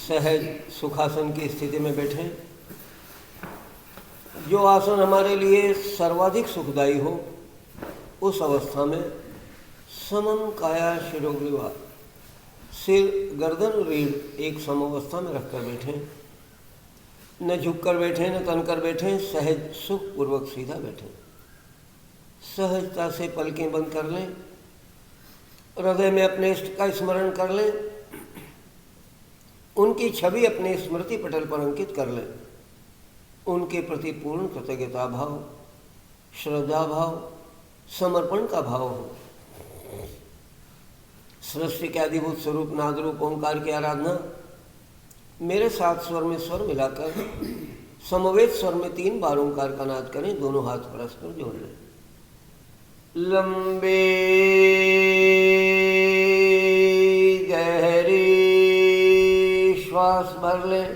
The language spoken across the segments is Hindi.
सहज सुखासन की स्थिति में बैठें। जो आसन हमारे लिए सर्वाधिक सुखदायी हो, उस अवस्था में समम काया शिरोग्रीवा, सिर गर्दन रीढ़ एक सम अवस्था में रखकर बैठें। न झुककर बैठें, न तनकर बैठें, सहज सुख पूर्वक सीधा बैठें। सहजता से पलकें बंद कर लें, हृदय में अपने इष्ट का स्मरण कर लें, उनकी छवि अपने स्मृति पटल पर अंकित कर लें। उनके प्रति पूर्ण कृतज्ञता भाव, श्रद्धा भाव, समर्पण का भाव हो। सृष्टि के आदिभूत स्वरूप नादरूप ओंकार की आराधना मेरे साथ स्वर में स्वर मिलाकर समवेत स्वर में 3 बार ओंकार का नाद करें। दोनों हाथ परस्पर जोड़ लें। लंबे गहरी श्वास भर लें।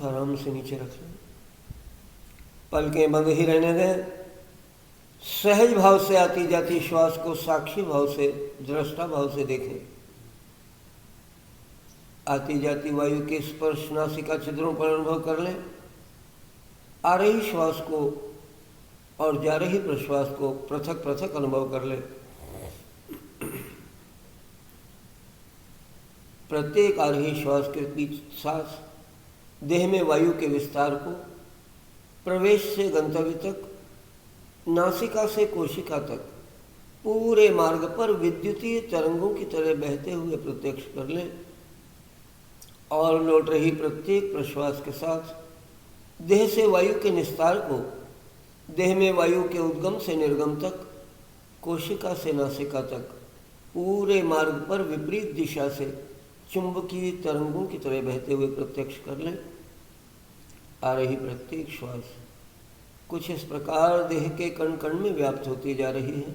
आराम से नीचे रख लें, पलकें बंद ही रहने दें। सहज भाव से आती जाती श्वास को साक्षी भाव से, दृष्टा भाव से देखें। आती जाती वायु के स्पर्श नासिका छिद्रों पर अनुभव कर लें। आ रही श्वास को और जा रही प्रश्वास को पृथक पृथक अनुभव कर लें। प्रत्येक आ रही श्वास के बीच सांस देह में वायु के विस्तार को, प्रवेश से गंतव्य तक, नासिका से कोशिका तक, पूरे मार्ग पर विद्युतीय तरंगों की तरह बहते हुए प्रत्यक्ष कर लें। और लौट रही प्रत्येक प्रश्वास के साथ देह से वायु के निस्तार को, देह में वायु के उद्गम से निर्गम तक, कोशिका से नासिका तक, पूरे मार्ग पर विपरीत दिशा से चुंबकीय तरंगों की तरह बहते हुए प्रत्यक्ष कर लें। आ रही प्रत्येक श्वास कुछ इस प्रकार देह के कण कण में व्याप्त होती जा रही है,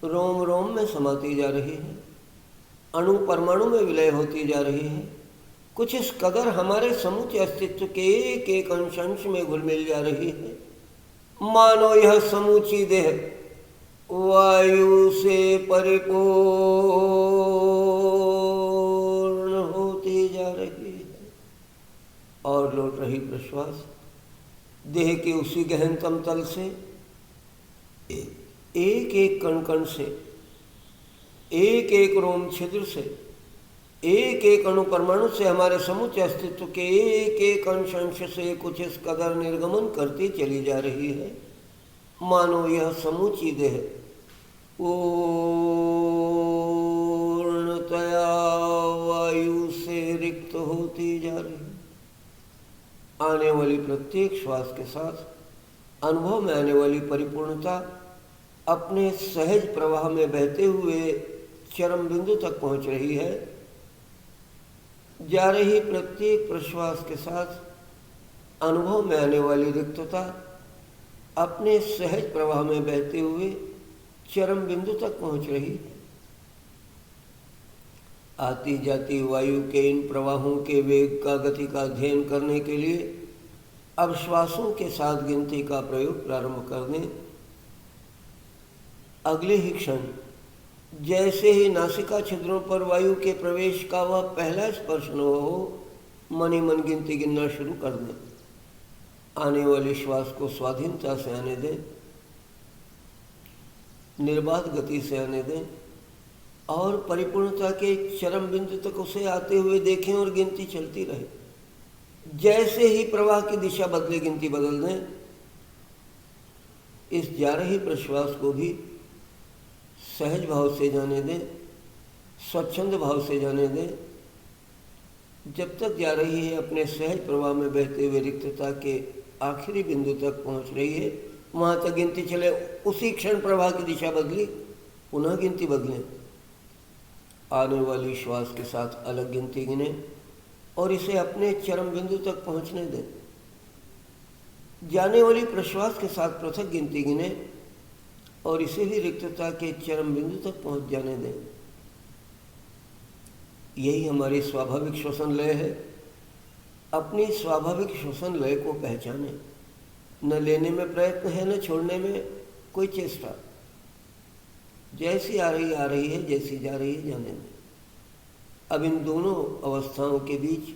रोम रोम में समाती जा रही है, अणु परमाणु में विलय होती जा रही है। कुछ इस कदर हमारे समूचे अस्तित्व के एक एक अंश अंश में घुल मिल जा रही है, मानो यह समूची देह वायु से परिपूर्ण होती जा रही है। और लौट रही प्रश्वास देह के उसी गहनतम तल से, एक एक कण कण से, एक एक रोम छिद्र से, एक एक अणु परमाणु से हमारे समुचे अस्तित्व के एक एक अंश अंश से कुछ इस कदर निर्गमन करती चली जा रही है, मानो यह समूची देह पूर्णतया वायु से रिक्त होती जा रही है। आने वाली प्रत्येक श्वास के साथ अनुभव में आने वाली परिपूर्णता अपने सहज प्रवाह में बहते हुए चरम बिंदु तक पहुंच रही है। जा रही प्रत्येक प्रश्वास के साथ अनुभव में आने वाली रिक्तता अपने सहज प्रवाह में बहते हुए चरम बिंदु तक पहुंच रही है। आती जाती वायु के इन प्रवाहों के वेग का, गति का अध्ययन करने के लिए अब श्वासों के साथ गिनती का प्रयोग प्रारंभ कर दें। अगले ही क्षण जैसे ही नासिका छिद्रों पर वायु के प्रवेश का वह पहला स्पर्श न हो, मन ही मन गिनती गिनना शुरू कर दें। आने वाले श्वास को स्वाधीनता से आने दें, निर्बाध गति से आने दें और परिपूर्णता के चरम बिंदु तक उसे आते हुए देखें और गिनती चलती रहे। जैसे ही प्रवाह की दिशा बदले, गिनती बदल दें। इस जा रही प्रश्वास को भी सहज भाव से जाने दें, स्वच्छंद भाव से जाने दें। जब तक जा रही है अपने सहज प्रवाह में बहते हुए रिक्तता के आखिरी बिंदु तक पहुंच रही है, वहां तक गिनती चले। उसी क्षण प्रवाह की दिशा बदली, पुनः गिनती बदलें। आने वाली श्वास के साथ अलग गिनती गिने और इसे अपने चरम बिंदु तक पहुंचने दें। जाने वाली प्रश्वास के साथ पृथक गिनती गिने और इसे भी रिक्तता के चरम बिंदु तक पहुंच जाने दें। यही हमारी स्वाभाविक श्वसन लय है। अपनी स्वाभाविक श्वसन लय को पहचाने। न लेने में प्रयत्न है, न छोड़ने में कोई चेष्टा। जैसी आ रही है, जैसी जा रही है, जाने में। अब इन दोनों अवस्थाओं के बीच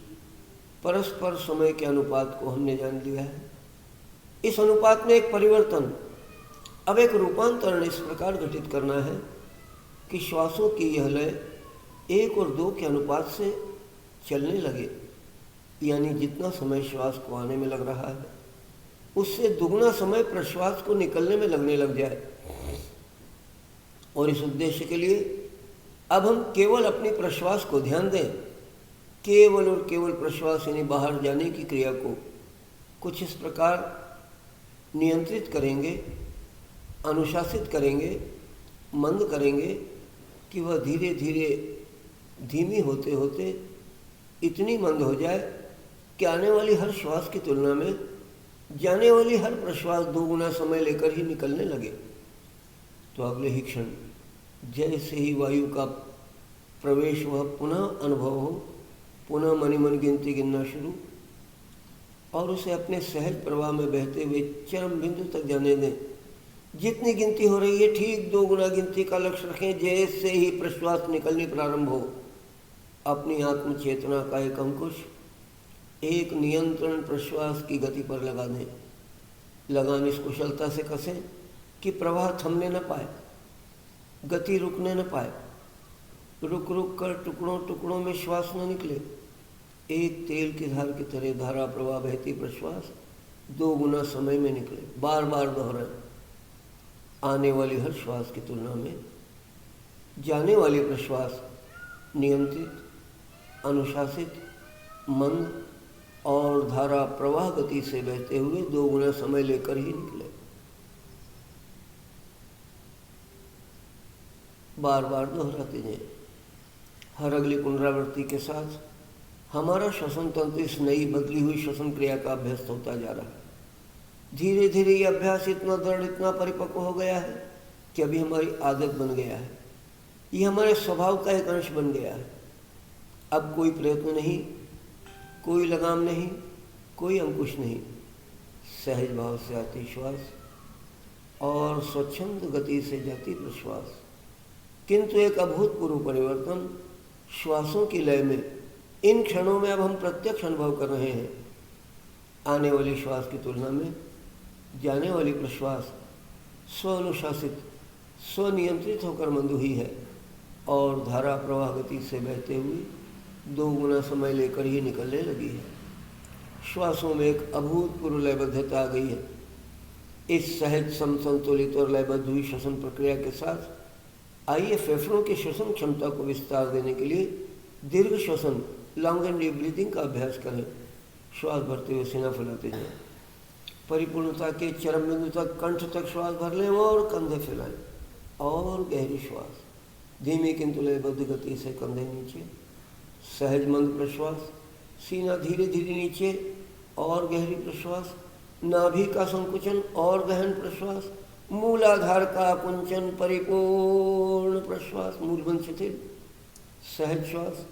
परस्पर समय के अनुपात को हमने जान लिया है। इस अनुपात में एक परिवर्तन, अब एक रूपांतरण इस प्रकार घटित करना है कि श्वासों की यह लय 1 और 2 के अनुपात से चलने लगे। यानी जितना समय श्वास को आने में लग रहा है, उससे दुगना समय प्रश्वास को निकलने में लगने लग जाए। और इस उद्देश्य के लिए अब हम केवल अपनी प्रश्वास को ध्यान दें। केवल और केवल प्रश्वास यानी बाहर जाने की क्रिया को कुछ इस प्रकार नियंत्रित करेंगे, अनुशासित करेंगे, मंद करेंगे कि वह धीरे धीरे धीमी होते होते इतनी मंद हो जाए कि आने वाली हर श्वास की तुलना में जाने वाली हर प्रश्वास 2 गुना समय लेकर ही निकलने लगे। तो अगले ही क्षण जैसे ही वायु का प्रवेश वह पुनः अनुभव हो, पुनः मनी मन गिनती गिनना शुरू और उसे अपने सहज प्रवाह में बहते हुए चरम बिंदु तक जाने दें। जितनी गिनती हो रही है ठीक 2 गुना गिनती का लक्ष्य रखें। जैसे ही प्रश्वास निकलनी प्रारंभ हो, अपनी आत्म चेतना का एक अंकुश एक नियंत्रण प्रश्वास की गति पर लगा दें। लगान इस कुशलता से कसें कि प्रवाह थमने न पाए, गति रुकने न पाए। रुक रुक कर टुकड़ों टुकड़ों में श्वास न निकले। एक तेल की धार की तरह धारा प्रवाह बहती प्रश्वास 2 गुना समय में निकले। बार बार दोहराएं। आने वाली हर श्वास की तुलना में जाने वाली प्रश्वास नियंत्रित, अनुशासित, मंद और धारा प्रवाह गति से बहते हुए 2 गुना समय लेकर ही निकले। बार बार दोहराते जाएं। हर अगली पुनरावृत्ति के साथ हमारा श्वसन तंत्र इस नई बदली हुई श्वसन क्रिया का अभ्यस्त होता जा रहा है। धीरे धीरे ये अभ्यास इतना दृढ़, इतना परिपक्व हो गया है कि अभी हमारी आदत बन गया है। ये हमारे स्वभाव का एक अंश बन गया है। अब कोई प्रयत्न नहीं, कोई लगाम नहीं, कोई अंकुश नहीं। सहज भाव से आती श्वास और स्वच्छंद गति से जाती प्रश्वास। किंतु एक अभूतपूर्व परिवर्तन श्वासों की लय में इन क्षणों में अब हम प्रत्यक्ष अनुभव कर रहे हैं। आने वाली श्वास की तुलना में जाने वाली प्रश्वास स्वअनुशासित, स्वनियंत्रित होकर मंद हुई है और धारा प्रवाह गति से बहते हुए 2 गुना समय लेकर ही निकलने लगी है। श्वासों में एक अभूतपूर्व लयबद्धता आ गई है। इस सहज समसंतुलित और लयबद्ध हुई श्वसन प्रक्रिया के साथ आइए फेफड़ों की श्वसन क्षमता को विस्तार देने के लिए दीर्घ श्वसन, लॉन्ग एंड डीप ब्रीदिंग का अभ्यास करें। श्वास भरते हुए सीना फैलाते जाएं। परिपूर्णता के चरम बिंदु तक कंठ तक श्वास भर लें और कंधे फैलाएं और गहरी श्वास। धीमी किंतु लयबद्ध गति से कंधे नीचे, सहज मंद प्रश्वास, सीना धीरे धीरे नीचे और गहरी प्रश्वास, नाभि का संकुचन और गहन प्रश्वास, मूलाधार का कुंचन परिपूर्ण प्रश्वास, मूलबंध शिथिल सहज श्वास,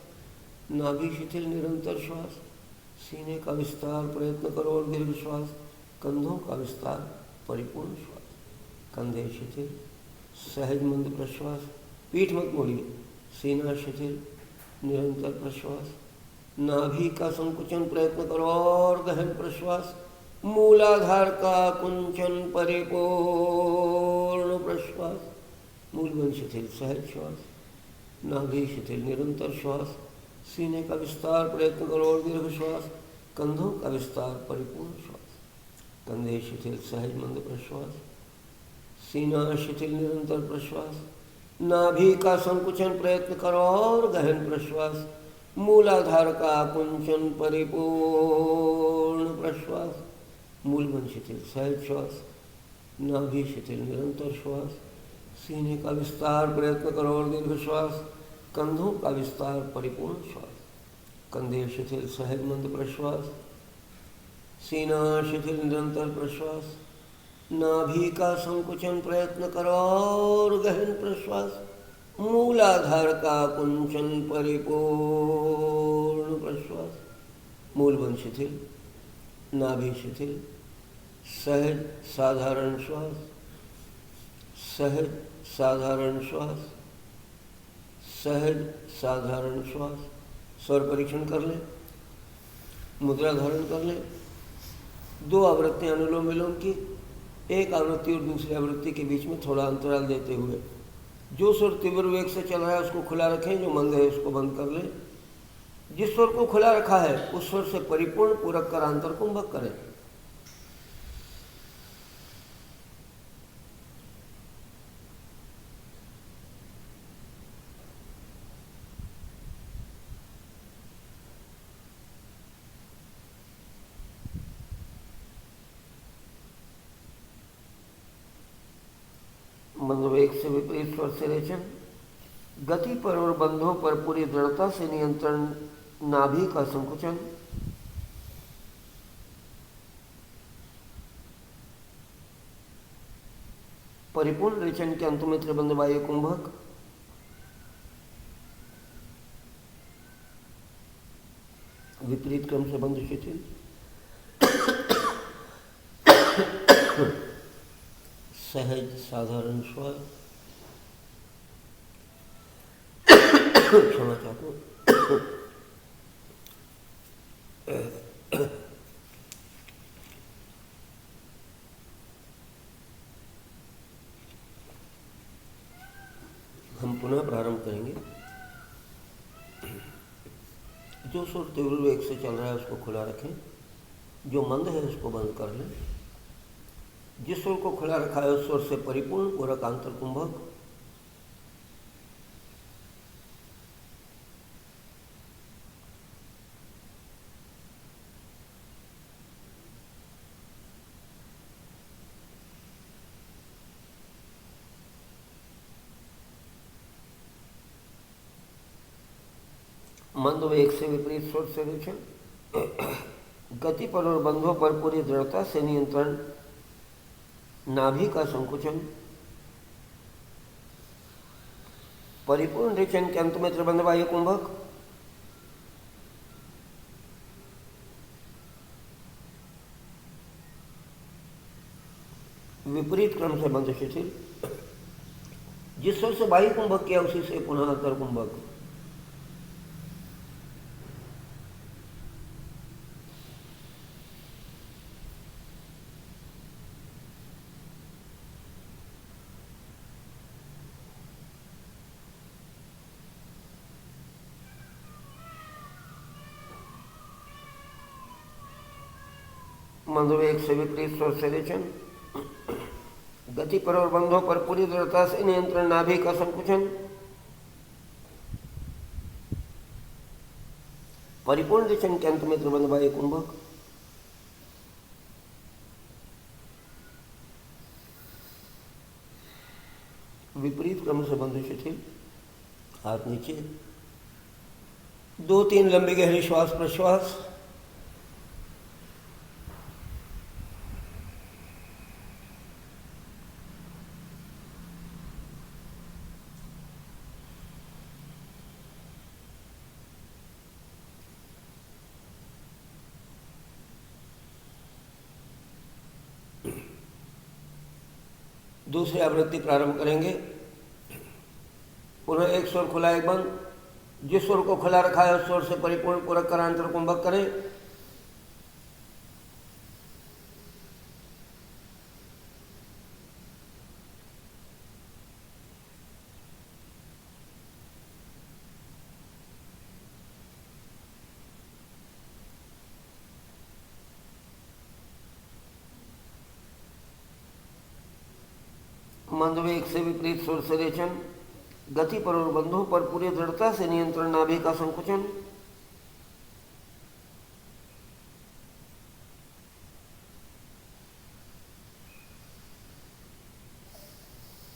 नाभि शिथिल निरंतर श्वास, सीने का विस्तार प्रयत्न करो और दीर्घ श्वास, कंधों का विस्तार परिपूर्ण श्वास, कंधे शिथिल सहज मंद प्रश्वास, पीठ मत मोड़िए, सीना शिथिल निरंतर प्रश्वास, नाभि का संकुचन प्रयत्न करो और गहन प्रश्वास, मूलाधार का कुंचन परिपूर्ण प्रश्वास, मूलबंध शिथिल सहज श्वास, नाभि शिथिल निरंतर श्वास, सीने का विस्तार प्रयत्न करो और दीर्घ श्वास, कंधों का विस्तार परिपूर्ण श्वास, कंधे शिथिल सहज मंद प्रश्वास, सीना शिथिल निरंतर प्रश्वास, नाभि का संकुचन प्रयत्न करो और गहन प्रश्वास, मूलाधार का कुंचन परिपूर्ण प्रश्वास, मूलबंध शिथिल सहज श्वास, नाभि शिथिल निरंतर श्वास, सीने का विस्तार प्रयत्न करो और दीर्घ श्वास, कंधों का विस्तार परिपूर्ण श्वास, कंधे शिथिल सहज मंद प्रश्वास, सीना शिथिल निरंतर प्रश्वास, नाभि का संकुचन प्रयत्न करो और गहन प्रश्वास, मूलाधार का कुंचन परिपूर्ण प्रश्वास, मूलबंध शिथिल, नाभि शिथिल, सहज साधारण श्वास, सहज साधारण श्वास, सहज साधारण श्वास। स्वर परीक्षण कर लें, मुद्रा धारण कर लें। 2 आवृत्तियां अनुलोम विलोम की, एक आवृत्ति और दूसरी आवृत्ति के बीच में थोड़ा अंतराल देते हुए जो स्वर तीव्र वेग से चल रहा है उसको खुला रखें, जो मंद है उसको बंद कर लें। जिस स्वर को खुला रखा है उस स्वर से परिपूर्ण पूरक कर अंतर कुंभक करें। मंद वेग से विपरीत स्वर से रेचन, गति पर और बंधों पर पूरी दृढ़ता से नियंत्रण, नाभि का संकुचन, परिपूर्ण रेचन के अंत में त्रिबंध वायु कुंभक, विपरीत क्रम से बंध शिथिल, सहज साधारण श्वास। क्षमा चाहता हूँ। हम पुनः प्रारंभ करेंगे। जो सुर तीव्र वेग से चल रहा है उसको खुला रखें, जो मंद है उसको बंद कर लें। जिस सुर को खुला रखा है उस सुर से परिपूर्ण पूरक आंतर कुंभक, मंद वेग से विपरीत स्वर से रेचन, गति पर और बंधों पर पूरी दृढ़ता से नियंत्रण, नाभि का संकुचन, परिपूर्ण रेचन के अंत में त्रिबंध वायु कुंभक, विपरीत क्रम से बंध शिथिल। जिस स्वर से वायु कुंभक किया उसी से पुनः अंतर कुंभक। मंद वेग से विपरीत स्वर से रेचन, गति पर और बंधों पर पूरी दृढ़ता से नियंत्रण, नाभि का संकुचन, परिपूर्ण रेचन के अंत में त्रिबंध वायु कुंभक, विपरीत क्रम से बंध शिथिल। हाथ नीचे। 2-3 लंबी गहरी श्वास प्रश्वास। दूसरी आवृत्ति प्रारंभ करेंगे। पुनः एक स्वर खुला एक बंद। जिस स्वर को खुला रखा है उस स्वर से परिपूर्ण पूरक कर अंतर कुंभक करें। मंदवेग से विपरीत स्वर से रेचन, गति पर और बंधों पर पूरी दृढ़ता से नियंत्रण, नाभि का संकुचन।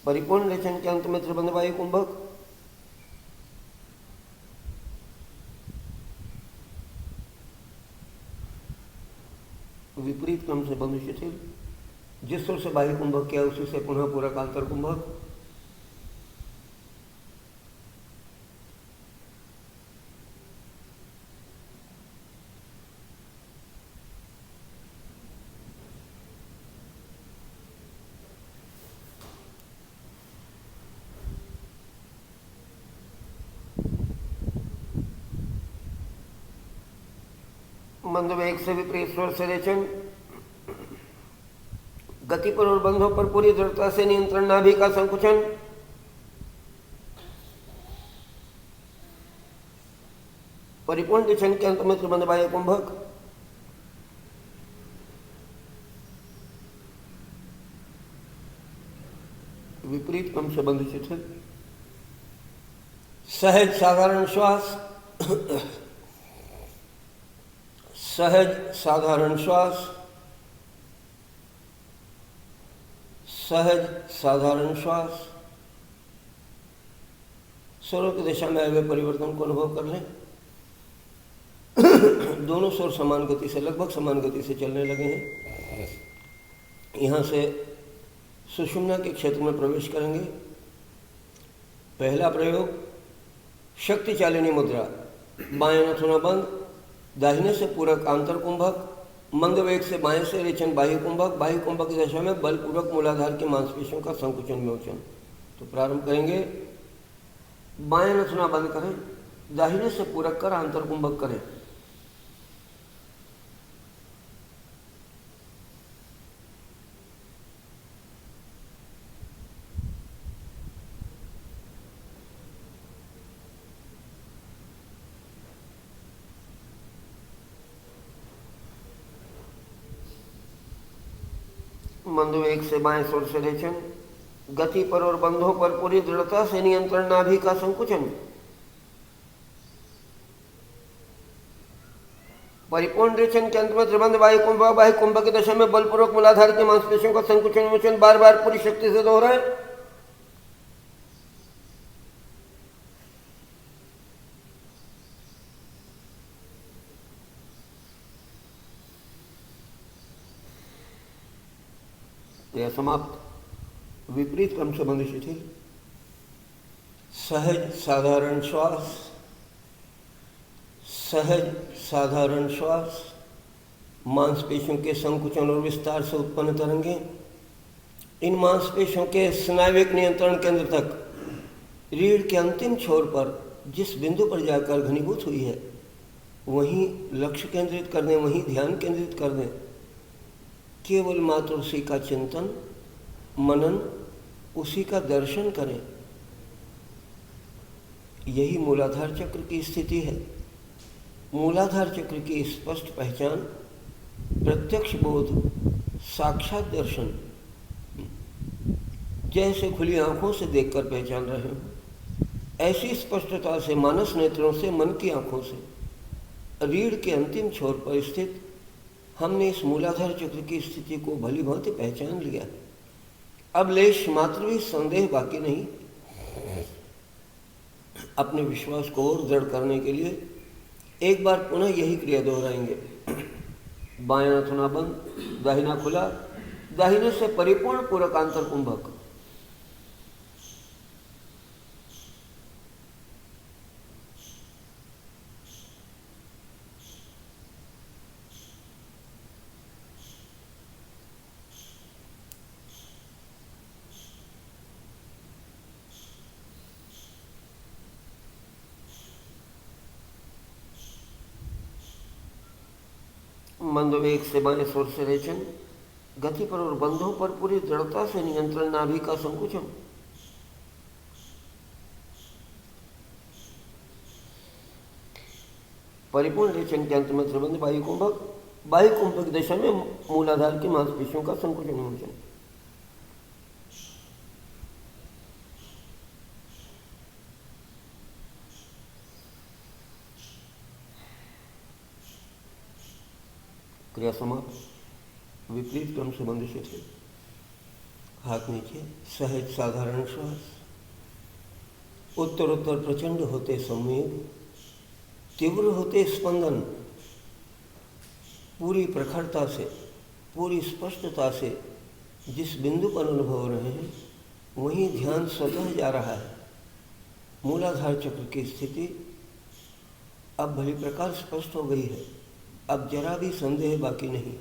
परिपूर्ण रेचन के अंत में त्रिबंध वायु कुंभक। विपरीत क्रम से बंध शिथिल। जिस स्वर से वायु कुंभक किया उसी से पुनः पूरक आंतर कुंभक। मंदवेग से विपरीत स्वर से रेचन, गति पर और बंधों पर पूरी दृढ़ता से नियंत्रण, नाभि का संकुचन। परिपूर्ण रेचन के अंत में त्रिबंध वायु कुंभक। विपरीत क्रम से बंध शिथिल। सहज साधारण श्वास। सहज साधारण श्वास। सहज साधारण श्वास। स्वरों की दिशा में आए हुए परिवर्तन को अनुभव कर लें। दोनों स्वर समान गति से, लगभग समान गति से चलने लगे हैं। यहाँ से सुषुम्ना के क्षेत्र में प्रवेश करेंगे। पहला प्रयोग, शक्तिचालिनी मुद्रा। बाएं नथुना बंद, दाहिने से पूरक आंतर कुंभक। मंद वेग से बाएं से रेचन बाह्य कुंभक। बाह्य कुंभक की दशा में बलपूर्वक मूलाधार की मांसपेशियों का संकुचन विमोचन। तो प्रारंभ करेंगे। बाएं नथुना बंद करें, दाहिने से पूरक कर आंतर कुंभक करें। मंदवेग से बाएं स्वर से रेचन, गति पर और बंधों पर पूरी दृढ़ता से नियंत्रण, नाभि का संकुचन। परिपूर्ण रेचन के अंत में त्रिबंध वायु कुंभक। वायु कुंभक की दशा में बलपूर्वक मूलाधार की मांसपेशियों का संकुचन विमोचन बार बार पूरी शक्ति से दोहराएं। यह समाप्त। विपरीत क्रम से बंध शिथिल। सहज साधारण श्वास। सहज साधारण श्वास। मांसपेशियों के संकुचन और विस्तार से उत्पन्न तरंगें इन मांसपेशियों के स्नायुविक नियंत्रण केंद्र तक रीढ़ के अंतिम छोर पर जिस बिंदु पर जाकर घनीभूत हुई है वहीं लक्ष्य केंद्रित कर दें, वहीं ध्यान केंद्रित कर दें। केवल मात्र उसी का चिंतन, मनन, उसी का दर्शन करें। यही मूलाधार चक्र की स्थिति है। मूलाधार चक्र की स्पष्ट पहचान, प्रत्यक्ष बोध, साक्षात दर्शन, जैसे खुली आंखों से देखकर पहचान रहे हो, ऐसी स्पष्टता से मानस नेत्रों से, मन की आंखों से रीढ़ के अंतिम छोर पर स्थित हमने इस मूलाधार चक्र की स्थिति को भली भांति पहचान लिया। अब लेश मात्र भी संदेह बाकी नहीं। अपने विश्वास को और दृढ़ करने के लिए एक बार पुनः यही क्रिया दोहराएंगे। बाएं नथुना बंद, दाहिना खुला, दाहिने से परिपूर्ण पूरक आंतर कुंभक। मंद वेग से बाएं स्वर से रेचन, गति पर और बंधों पर पूरी दृढ़ता से नियंत्रण, नाभि का संकुचन। परिपूर्ण रेचन के अंत में त्रिबंध बाह्य कुंभक, बाह्य कुंभक की दिशा में मूलाधार की मांसपेशियों का संकुचन विमोचन। क्रिया समाप्त। विपरीत क्रम से बंद से थे। हाथ नीचे, सहज साधारण श्वास। उत्तरोत्तर प्रचंड होते संवेग, तीव्र होते स्पंदन, पूरी प्रखरता से, पूरी स्पष्टता से जिस बिंदु पर अनुभव हो रहे हैं वहीं ध्यान स्वतः जा रहा है। मूलाधार चक्र की स्थिति अब भली प्रकार स्पष्ट हो गई है। अब जरा भी संदेह बाकी नहीं।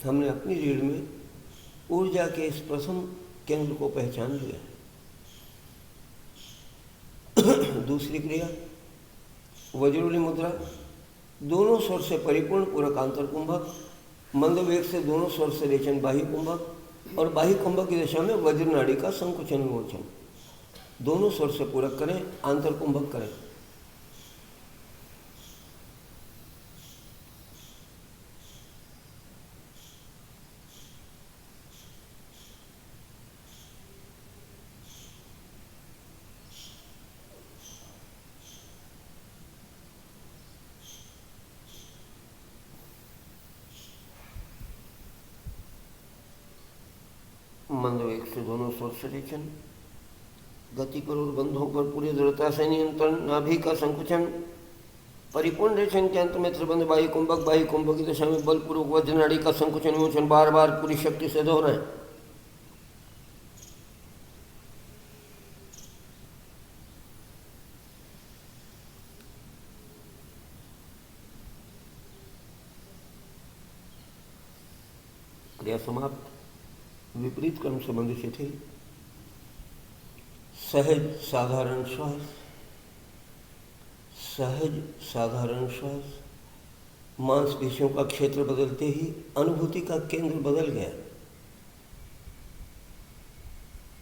हमने अपनी रीढ़ में ऊर्जा के इस प्रथम केंद्र को पहचान लिया है। दूसरी क्रिया वज्रोली मुद्रा, दोनों स्वर से परिपूर्ण पूरक आंतर कुंभक, मंद वेग से दोनों स्वर से रेचन बाह्य कुंभक और बाह्य कुंभक की दिशा में वज्र नाड़ी का संकुचन विमोचन। दोनों स्वर से पूरक करें, आंतर कुंभक करें। मंद वेग से दोनों स्वर से रेचन, गति पर और बंधों पर पूरी दृढ़ता से नियंत्रण, नाभि का संकुचन। परिपूर्ण रेचन के अंत में त्रिबंध बाह्य कुंभक की दिशा में बलपूर्वक वज्र नाड़ी का संकुचन विमोचन बार बार पूरी शक्ति से दोहराएं। क्रिया समाप्त। विपरीत क्रम से बंद से थे। सहज साधारण श्वास, सहज साधारण श्वास। मांसपेशियों का क्षेत्र बदलते ही अनुभूति का केंद्र बदल गया।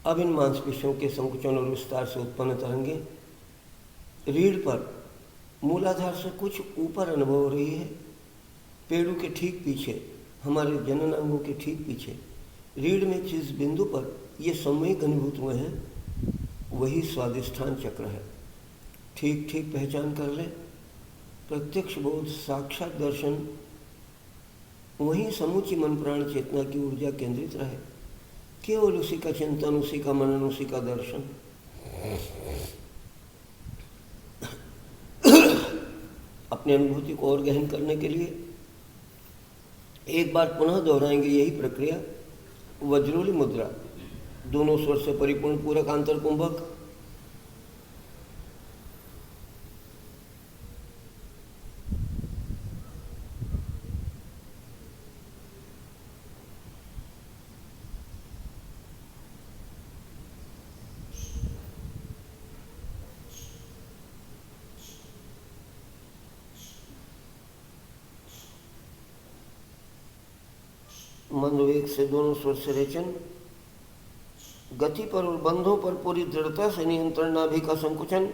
अब इन मांसपेशियों के संकुचन और विस्तार से उत्पन्न तरंगे रीढ़ पर मूलाधार से कुछ ऊपर अनुभव हो रही है। पेड़ों के ठीक पीछे, हमारे जननांगों के ठीक पीछे रीढ़ में जिस बिंदु पर ये संवेग अनुभूत हुए हैं वही स्वादिष्ठान चक्र है। ठीक ठीक पहचान कर ले। प्रत्यक्ष बोध, साक्षात दर्शन, वहीं समूची मन प्राण चेतना की ऊर्जा केंद्रित रहे। केवल उसी का चिंतन, उसी का मनन, उसी का दर्शन। अपनी अनुभूति को और गहन करने के लिए एक बार पुनः दोहराएंगे यही प्रक्रिया। वज्रोली मुद्रा, दोनों स्वर से परिपूर्ण पूरक आंतर कुंभक, मंद वेग से दोनों स्वर से रेचन, गति पर और बंधों पर पूरी दृढ़ता से नियंत्रण, नाभि का संकुचन।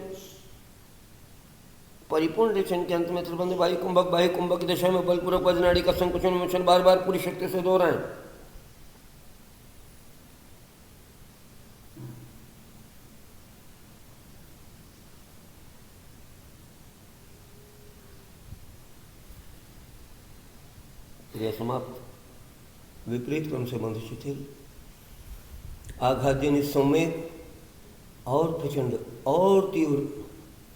परिपूर्ण रेचन के अंत में त्रिबंध बाह्य कुंभक की दिशा में बलपूर्वक वज्र नाड़ी का संकुचन विमोचन बार बार पूरी शक्ति से दोहराएं। क्रिया समाप्त। विपरीत क्रम से बंध शिथिल। आघात संवेग और प्रचंड और तीव्र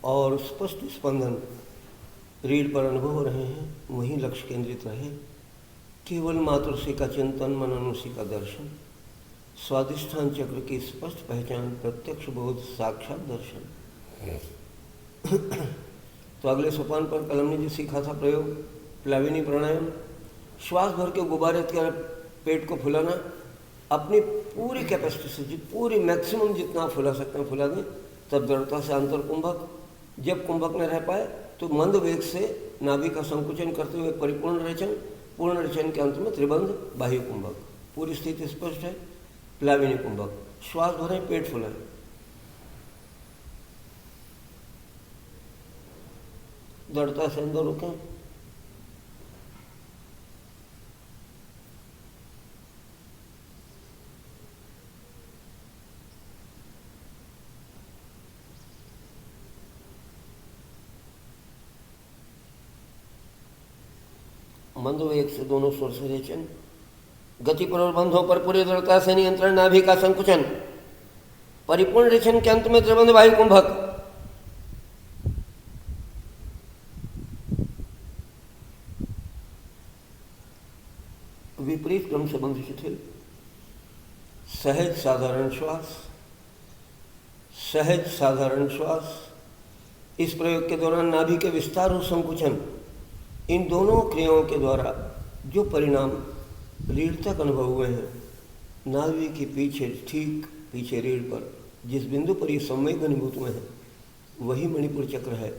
और स्पष्ट स्पंदन रीढ़ पर अनुभव हो रहे हैं। वहीं लक्ष्य केंद्रित रहे। केवल मात्र उसी का चिंतन, मनन, उसी का दर्शन। स्वादिष्ठान चक्र की स्पष्ट पहचान, प्रत्यक्ष बोध, साक्षात दर्शन। तो अगले सोपान पर कलम ने जो सीखा था प्रयोग, प्लाविनी प्राणायाम। श्वास भर के गुब्बारे के पेट को फुलाना, अपनी पूरी कैपेसिटी से, पूरी मैक्सिमम जितना फुला सकते हैं फुला दें। तब दृढ़ता से अंतर कुंभक। जब कुंभक में रह पाए तो मंद वेग से नाभि का संकुचन करते हुए परिपूर्ण रेचन, पूर्ण रेचन के अंत में त्रिबंध बाह्य कुंभक। पूरी स्थिति स्पष्ट है। प्लाविनी कुंभक। श्वास भरें, पेट फुलाएं। दृढ़ता से अंदर रुकें। मंद वेग से दोनों स्वर से रेचन। गति पर और बंधों पर पूरी दृढ़ता से नियंत्रण, नाभि का संकुचन, परिपूर्ण रेचन के अंत में त्रिबंध वायु कुंभक। विपरीत क्रम से बंध शिथिल। सहज साधारण श्वास, सहज साधारण श्वास। इस प्रयोग के दौरान नाभि के विस्तार और संकुचन, इन दोनों क्रियाओं के द्वारा जो परिणाम रीढ़ तक अनुभव हुए हैं, नाभि के पीछे, ठीक पीछे रीढ़ पर जिस बिंदु पर ये संवेग घनीभूत हुए हैं, वही मणिपुर चक्र है।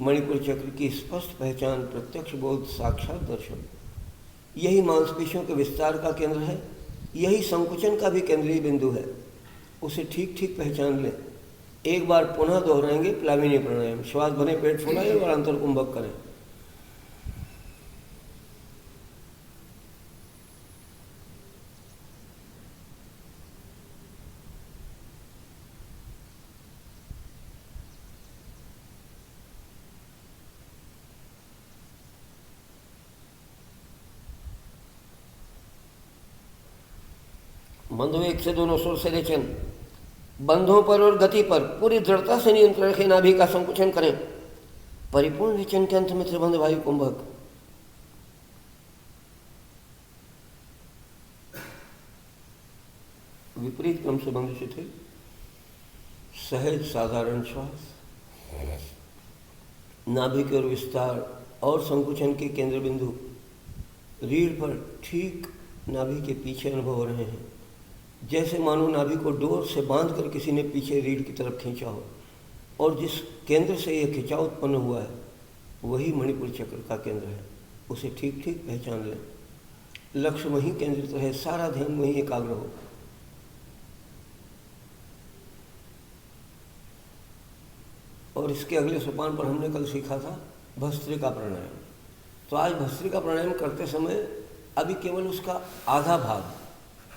मणिपुर चक्र की स्पष्ट पहचान, प्रत्यक्ष बोध, साक्षात दर्शन, यही मांसपेशियों के विस्तार का केंद्र है, यही संकुचन का भी केंद्रीय बिंदु है। उसे ठीक ठीक पहचान लें। एक बार पुनः दोहराएंगे प्लाविनी प्राणायाम। श्वास भरें, पेट फुलाएं और अंतर कुंभक करें। मंदवेग से दोनों सुर से रेचन। बंधों पर और गति पर पूरी दृढ़ता से नियंत्रण रखें, नाभि का संकुचन करें। परिपूर्ण रेचन के अंत में त्रिबंध वायु कुंभक। विपरीत क्रम से बंध शिथिल। सहज साधारण श्वास। नाभि की ओर विस्तार और संकुचन के केंद्र बिंदु रीढ़ पर ठीक नाभि के पीछे अनुभव हो रहे हैं, जैसे मानो नाभि को डोर से बांधकर किसी ने पीछे रीढ़ की तरफ खींचा हो, और जिस केंद्र से यह खिंचाव उत्पन्न हुआ है वही मणिपुर चक्र का केंद्र है। उसे ठीक ठीक पहचान लें। लक्ष्य वहीं केंद्रित रहे, सारा ध्यान वहीं एकाग्र हो। और इसके अगले सोपान पर हमने कल सीखा था भस्त्रिका प्राणायाम। तो आज भस्त्रिका प्राणायाम करते समय अभी केवल उसका आधा भाग,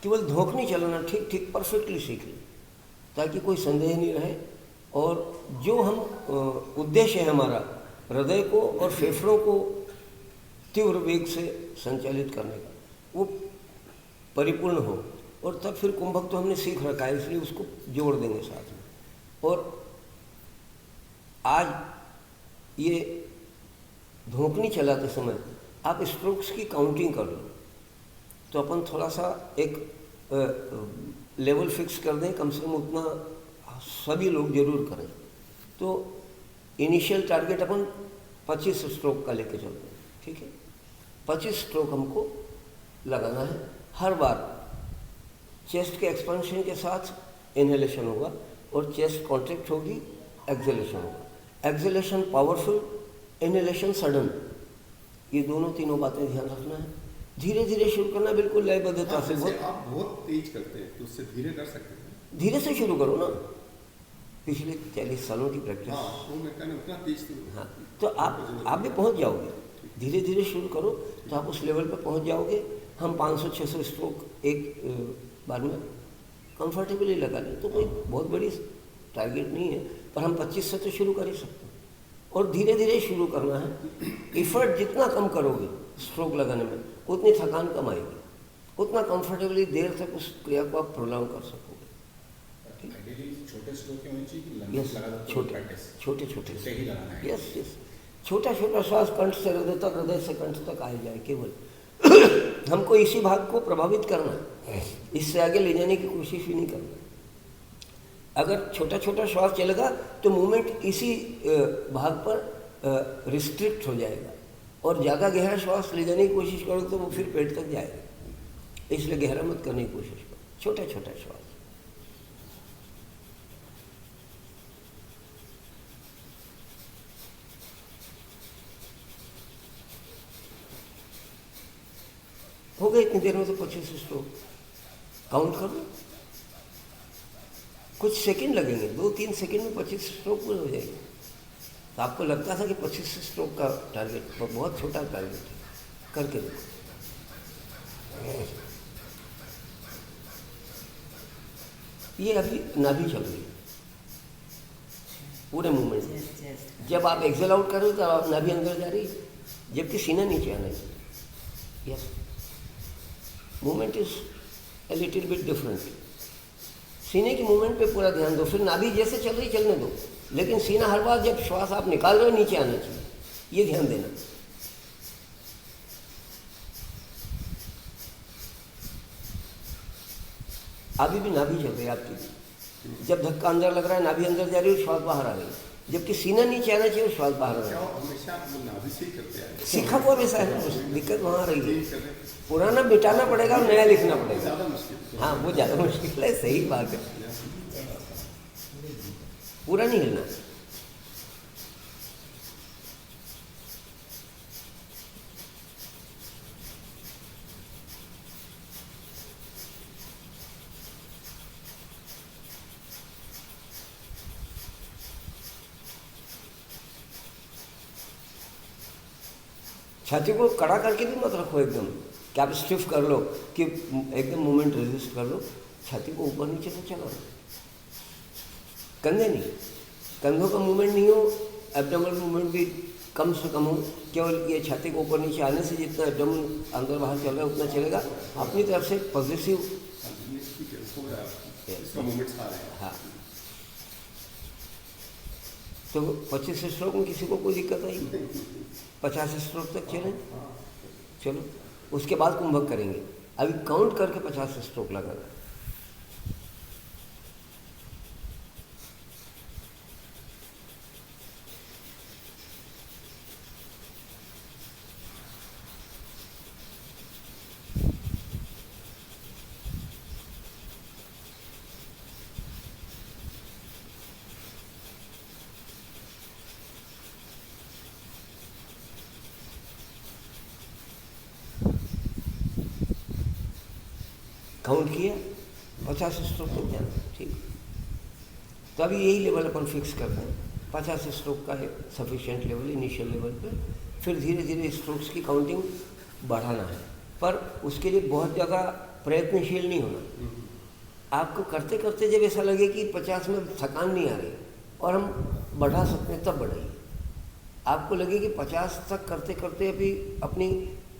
केवल धोखनी चलाना ठीक ठीक परफेक्टली सीख लें, ताकि कोई संदेह नहीं रहे। और जो हम उद्देश्य है हमारा, हृदय को और फेफड़ों को तीव्र वेग से संचालित करने का, वो परिपूर्ण हो। और तब फिर कुंभक तो हमने सीख रखा है, इसलिए उसको जोड़ देंगे साथ में। और आज ये धोखनी चलाते समय आप स्ट्रोक्स की काउंटिंग कर लो, तो अपन थोड़ा सा एक लेवल फिक्स कर दें, कम से कम उतना सभी लोग जरूर करें। तो इनिशियल टारगेट अपन 25 स्ट्रोक का लेके चलते हैं, ठीक है। 25 स्ट्रोक हमको लगाना है। हर बार चेस्ट के एक्सपेंशन के साथ इनहेलेशन होगा और चेस्ट कॉन्ट्रैक्ट होगी, एक्सहेलेशन होगा। Exhalation powerful, inhalation sudden. ये दोनों तीनों बातें ध्यान रखना है। धीरे धीरे शुरू करना, बिल्कुल लयबद्धता से। आप बहुत तेज करते हैं तो उससे धीरे कर सकते हैं। धीरे से शुरू करो ना, पिछले 40 सालों की प्रैक्टिस। उतना तेज हाँ, तो आप भी पहुंच जाओगे। धीरे धीरे शुरू करो तो आप उस लेवल पर पहुंच जाओगे। हम 500-600 स्ट्रोक एक बार में कंफर्टेबली लगा लें, तो कोई बहुत बड़ी टारगेट नहीं है, पर हम 25 से तो शुरू कर ही सकते हैं। और धीरे धीरे शुरू करना है। इफर्ट जितना कम करोगे स्ट्रोक लगाने में, उतनी थकान कम आएगी, उतना कंफर्टेबली देर तक उस क्रिया को आप प्रोलॉन्ग कर सकोगे। छोटे स्ट्रोक होने चाहिए। यस, छोटे छोटे ही लगाना है। यस यस, छोटा छोटा श्वास कंठ से हृदय तक, हृदय से कंठ तक आ जाए केवल। हमको इसी भाग को प्रभावित करना है, इससे आगे ले जाने की कोशिश ही नहीं करना। अगर छोटा छोटा श्वास चलेगा तो मूवमेंट इसी भाग पर रिस्ट्रिक्ट हो जाएगा, और ज़्यादा गहरा श्वास ले जाने की कोशिश करो तो वो फिर पेट तक जाएगा। इसलिए गहरा मत करने की कोशिश करो, छोटा छोटा श्वास। हो गए इतनी देर में तो 25 स्ट्रोक। काउंट कर लो, कुछ सेकंड लगेंगे, 2-3 सेकंड में 25 स्ट्रोक पूरे हो जाएंगे। तो आपको लगता था कि 25 स्ट्रोक का टारगेट बहुत छोटा टारगेट है, करके देखो। ये अभी नाभि चल रही है पूरे मूवमेंट में। जब आप एक्सेल आउट कर रहे हो तो नाभि अंदर जा रही है, जबकि सीना नीचे आना चाहिए। Yes, movement is a little bit different. सीने की मूवमेंट पे पूरा ध्यान दो, फिर नाभि जैसे चल रही चलने दो, लेकिन सीना हर बार जब श्वास आप निकाल रहे हो नीचे आना चाहिए, ये ध्यान देना। अभी भी नाभि चल रही है आपकी, जब धक्का अंदर लग रहा है नाभि अंदर जा रही है, श्वास बाहर आ रही है, जबकि सीना नीचे आना चाहिए, श्वास बाहर आ रहा है। हमेशा नाभि से ही करते हैं, सीखा हुआ वैसा है, दिक्कत वहाँ आ रही है। पुराना मिटाना पड़ेगा और नया लिखना पड़ेगा। ज़्यादा मुश्किल। हाँ, वो ज़्यादा मुश्किल है, सही बात है। पूरा नहीं हिलना। छाती को कड़ा करके भी मत रखो एकदम कि आप स्टिफ कर लो, कि एकदम मूवमेंट रेजिस्ट कर लो। छाती को ऊपर नीचे से चलाओ, कंधे नहीं, कंधों का मूवमेंट नहीं हो, एब्डोमिनल मूवमेंट भी कम से कम हो, केवल ये छाती को ऊपर नीचे आने से जितना एब्डोमिनल अंदर बाहर चल रहा है उतना चलेगा। अपनी तरफ से पॉजिटिव हाँ। तो 25 स्ट्रोक में किसी को कोई दिक्कत आई? 50 स्ट्रोक तक चलें, चलो उसके बाद कुंभक करेंगे। अभी काउंट करके 50 स्ट्रोक लगाना। काउंट किया, 50 स्ट्रोक तक जाना, ठीक। तो अभी यही लेवल अपन फिक्स करते हैं, 50 स्ट्रोक का है सफिशिएंट लेवल, इनिशियल लेवल पे। फिर धीरे धीरे स्ट्रोक्स की काउंटिंग बढ़ाना है, पर उसके लिए बहुत ज़्यादा प्रयत्नशील नहीं होना। आपको करते करते जब ऐसा लगे कि 50 में थकान नहीं आ रही और हम बढ़ा सकते हैं, तब बढ़ाइए। आपको लगे कि 50 तक करते करते अभी अपनी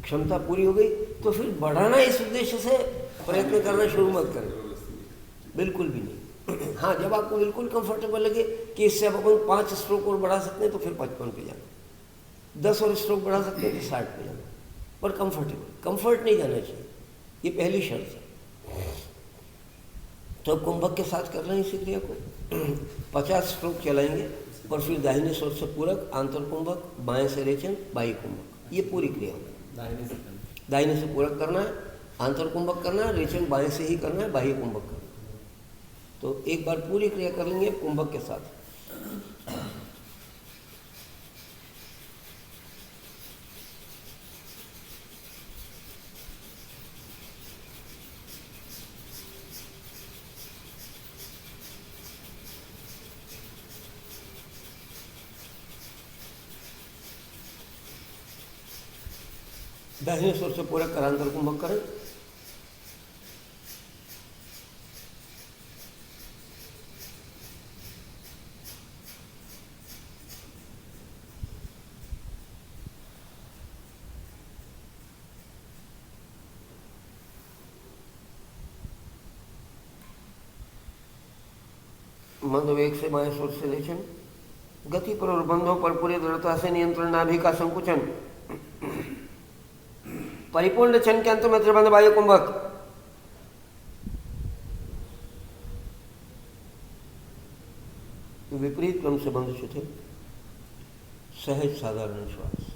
क्षमता पूरी हो गई, तो फिर बढ़ाना इस उद्देश्य से प्रयत्न करना शुरू मत करें, बिल्कुल भी नहीं। हाँ, जब आपको बिल्कुल कंफर्टेबल लगे कि इससे अब अपन 5 स्ट्रोक और बढ़ा सकते हैं तो फिर 55 पे जाना, 10 और स्ट्रोक बढ़ा सकते हैं तो 60 पे जाना, पर कंफर्ट नहीं जाना चाहिए, ये पहली शर्त है। तो अब कुंभक के साथ कर रहे हैं इसी क्रिया को। 50 स्ट्रोक चलाएंगे और फिर दाहिने स्वर से पूरक, आंतर कुंभक, बाएं से रेचन, बाह्य कुंभक, ये पूरी क्रिया होगी। दाहिने से पूरक करना है, आंतर कुंभक करना है, रेचन बाएं से ही करना है, बाह्य कुंभक करना है। तो एक बार पूरी क्रिया कर लेंगे कुंभक के साथ। दाहिने स्वर से पूरक कर आंतर कुंभक करें। मंद वेग से बाएं स्वर से रेचन, गति पर और बंधों पर पूरी दृढ़ता से नियंत्रण, नाभि का संकुचन, परिपूर्ण चन के अंत में त्रिबंध बाह्य कुंभक। विपरीत क्रम से बंध चुके, सहज साधारण श्वास,